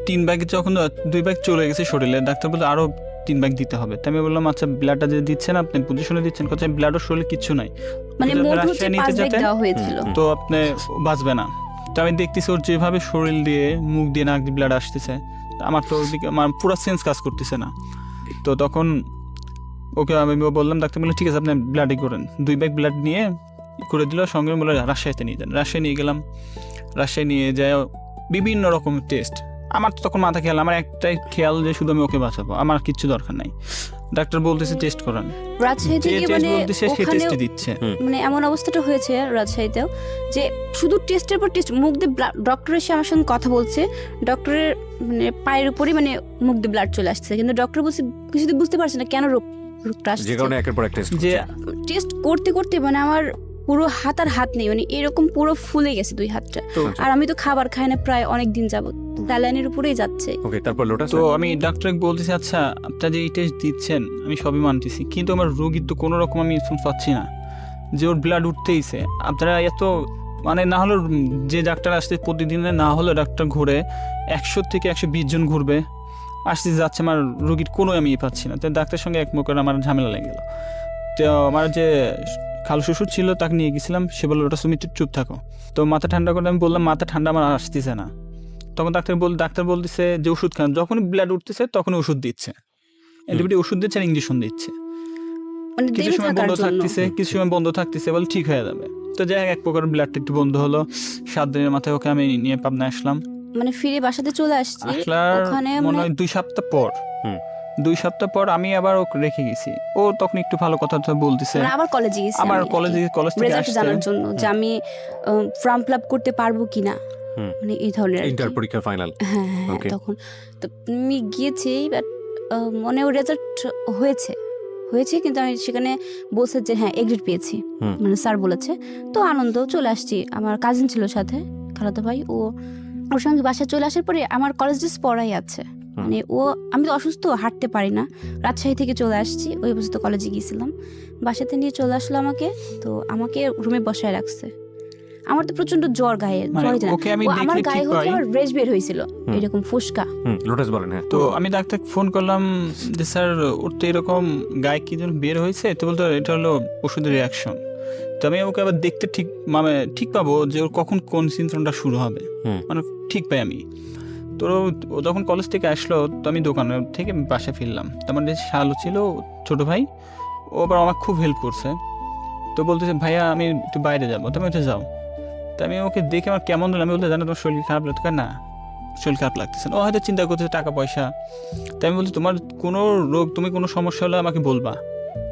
3 ব্যাগ, যখন 2 ব্যাগ চলে গেছে শরীরে, ডাক্তার বলতে আরো 3 ব্যাগ দিতে হবে। তাই আমি বললাম আচ্ছা ব্লাডটা যে দিচ্ছেন আপনি পজিশনে দিচ্ছেন, কথা ব্লাডও শরীরে কিচ্ছু নাই, মানে মোট হচ্ছে 5 ব্যাগ দেওয়া হয়েছিল, তো আপনি বাঁচবে না। তো আমি দেখতেছি ওর যেভাবে শরীর দিয়ে মুখ দিয়ে নাক দিয়ে ব্লাড আসতেছে, আমার তো ওদিকে আমার পুরো সেন্স কাজ করতেছে না। তো তখন ওকে আমি বললাম, ডাক্তার বললেন ঠিক আছে আপনি ব্লাডই করেন। 2 ব্যাগ ব্লাড নিয়ে করে দিল, সঙ্গে বলে রাজশাহীতে নিয়ে যান। রাজশাহী নিয়ে গেলাম। রাজশাহী নিয়ে যায় বিভিন্ন রকম টেস্ট। আমার তো তখন মাথা খেয়াল, আমার একটাই খেয়াল যে শুধু আমি ওকে বাঁচাবো, আমার কিচ্ছু দরকার নাই। ডাক্তার বলতেছে টেস্ট করান, রাজশাহীতে বলতেছে সে টেস্ট দিচ্ছে। মানে এমন অবস্থাটা হয়েছে রাজশাহীতেও যে শুধু টেস্টের পর টেস্ট, মুখ দিয়ে ডক্টর এসে আমার সঙ্গে কথা বলছে, ডক্টরের মানে পায়ের উপরই মানে মুখ দিয়ে ব্লাড চলে আসছে, কিন্তু ডক্টর বলছে কিছুদিন বুঝতে পারছে না কেন রোগটা আসছে। যে কারণে একের পর এক টেস্ট করতে করতে মানে আমার পুরো হাত আর হাত নেই, মানে এরকম পুরো ফুলে গেছে 2 হাতটা। আর আমি তো খাবার খাই না প্রায় অনেক দিন যাবত, স্যালাইনের উপরেই যাচ্ছে। ওকে, তারপর লোটাস? তো আমি ডাক্তারকে বলতেছি আচ্ছা আপনারা যে এই টেস্ট দিচ্ছেন আমি সবই মানতেছি, কিন্তু আমার রোগীর তো কোনো রকম আমি পাচ্ছি না যে ওর ব্লাড উঠতেইছে। আপনারা এত মানে না হলে যে ডাক্তার আসতে প্রতিদিনে না হলে ডাক্তার ঘুরে 100 থেকে 120 জন ঘুরবে, আসতে যাচ্ছে, আমার রোগীর কোনো আমি পাচ্ছি না। তো ডাক্তারের সঙ্গে এক মুখে আমার ঝামেলা লেগে গেল। তো আমার যে খালু শ্বশুর ছিল তাকে নিয়ে গেছিলাম, সে বললো ওটা তুমি চুপ থাকো। তো মাথা ঠান্ডা করে আমি বললাম মাথা ঠান্ডা আমার আসতেছে না। তখন ডাক্তার বলতেছে যে ওষুধ খান, যখন ব্লাড উঠতেছে তখন ওষুধ দিচ্ছে, অ্যান্টিবায়োটিক ওষুধ দিচ্ছে আর ইঞ্জেকশন দিচ্ছে। কিছু সময় বন্ধ থাকতেছে বলে ঠিক হয়ে যাবে। তো যাই এক প্রকার ব্লাডটা একটু বন্ধ হলো। 7 দিনের মাথায় ওকে আমি নিয়ে পাবনা আসলাম। মানে ফিরে বাসাতে চলে আসছি, ওখানে মনে হয় 2 সপ্তাহ পর 2 সপ্তাহ পর আমি আবার ওকে রেখে গেছি। ও তখন একটু ভালো কথা বলতেছে, আবার কলেজে গেছি, আমার কলেজ থেকে আসছে জানার জন্য যে আমি ফর্ম ফিল আপ করতে পারবো কিনা, মানে এই ধরনের ইন্টার পরীক্ষা ফাইনাল। হ্যাঁ তখন তো আমি গিয়েছি, বাট মনে রেজাল্ট হয়েছে কিন্তু আমি সেখানে বলছে যে হ্যাঁ এগ্রিড পেয়েছি, মানে স্যার বলেছে। তো আনন্দ চলে আসছি, আমার কাজিন ছিল সাথে, খালাতো ভাই, ওর সঙ্গে বাসায় চলে আসার পরে আমার কলেজ ড্রেস পরাই আছে, মানে আমি তো অসুস্থ, হাঁটতে পারি না। রাজশাহী থেকে চলে আসছি, ওই বছর তো কলেজে গিয়েছিলাম, বাসাতে নিয়ে চলে আসলো আমাকে। তো আমাকে রুমে বসায় রাখছে, আমার তো প্রচন্ড জ্বর, গায়ে আমার গায়ে হচ্ছে আমার রেশ বের হয়েছিল এরকম ফুসকা। লোটাস বলেন? হ্যাঁ। তো আমি ডাক্তারকে ফোন করলাম যে স্যার ওর তো এরকম গায়ে কি যেন বের হয়েছে। তো বলতো এটা হলো ওষুধের রিয়াকশন। তো আমি ওকে আবার দেখতে ঠিক পাবো যে ওর কখন কোন সিমটমটা শুরু হবে, মানে ঠিক পাই আমি। তো ও যখন কলেজ থেকে আসলো তো আমি দোকানে থেকে বাসায় ফিরলাম। তো আমার যে শালু ছিল ছোট ভাই, ও আবার আমার খুব হেল্প করছে। তো বলতেছে ভাইয়া আমি একটু বাইরে যাবো, তুমি ওটা যাও। তো আমি ওকে দেখে আমার কেমন হলো, আমি বলতে জানো তোমার শরীর খারাপ লাগতো না, শরীর খারাপ লাগতেছে না। ও হয়তো চিন্তা করতেছে টাকা পয়সা। তাই আমি বলছি তোমার কোনো রোগ, তুমি কোনো সমস্যা হলে আমাকে বলবা,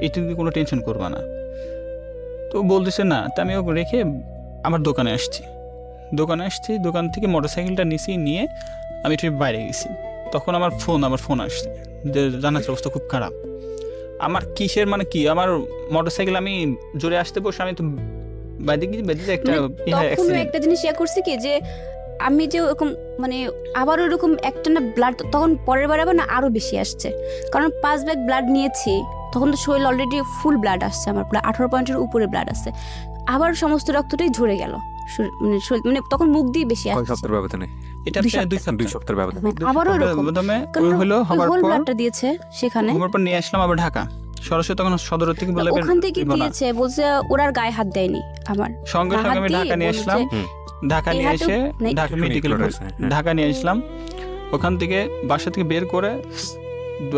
এইটা নিয়ে কোনো টেনশন করবা না। তো বলতেছে না। তা আমি ওকে রেখে আমার দোকানে আসছি। দোকান থেকে মোটরসাইকেলটা নিয়ে আমি একটু বাইরে গেছি। তখন আমার ফোন আসছে যে জানার অবস্থা খুব খারাপ। আমার কিসের মানে কি, আমার মোটরসাইকেল আমি জোরে আসতে বসে আমি তো বাইরে গিয়ে একটা একটা জিনিস ইয়া করছি কি যে আমি যে ওরকম মানে আবার ওরকম একটা না ব্লাড তখন পরের বার আবার না আরও বেশি আসছে, কারণ 5 ব্যাগ ব্লাড নিয়েছি, তখন তো শরীর অলরেডি ফুল ব্লাড আসছে, আমার প্রায় 18 পয়েন্টের উপরে ব্লাড আসছে, আবার সমস্ত রক্তটাই ঝরে গেল, মানে তখন মুখ দিয়ে বেশি আসছে। সপ্তাহের ব্যবধানে এটা 2 সপ্তাহের ব্যবধান। আবারও প্রথমে হলো হবার পর ব্লাডটা দিয়েছে সেখানে, হবার পর নিয়ে আসলাম আবার ঢাকা, সরাসরি তখন সদর থেকে বলে ওখান থেকে দিয়েছে, বলছে ওরা আর গায়ে হাত দেয়নি, আমার সঙ্গে সঙ্গে আমি ঢাকা নিয়ে আসলাম, ঢাকা নিয়ে এসে ঢাকা মেডিকেল ঢাকা নিয়ে আসলাম, ওখান থেকে বাসা থেকে বের করে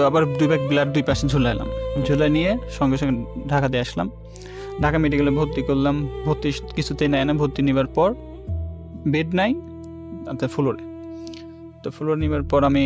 আবার 2 ব্যাগ ব্লাড 2 পাশে ঝুলাইলাম, ঝুলাই নিয়ে সঙ্গে সঙ্গে ঢাকাতে আসলাম, ঢাকা মেডিকেলে ভর্তি করলাম, ভর্তি কিছুতেই নেয় না, ভর্তি নেবার পর বেড নাই ফ্লোরে, তো ফ্লোর নেবার পর আমি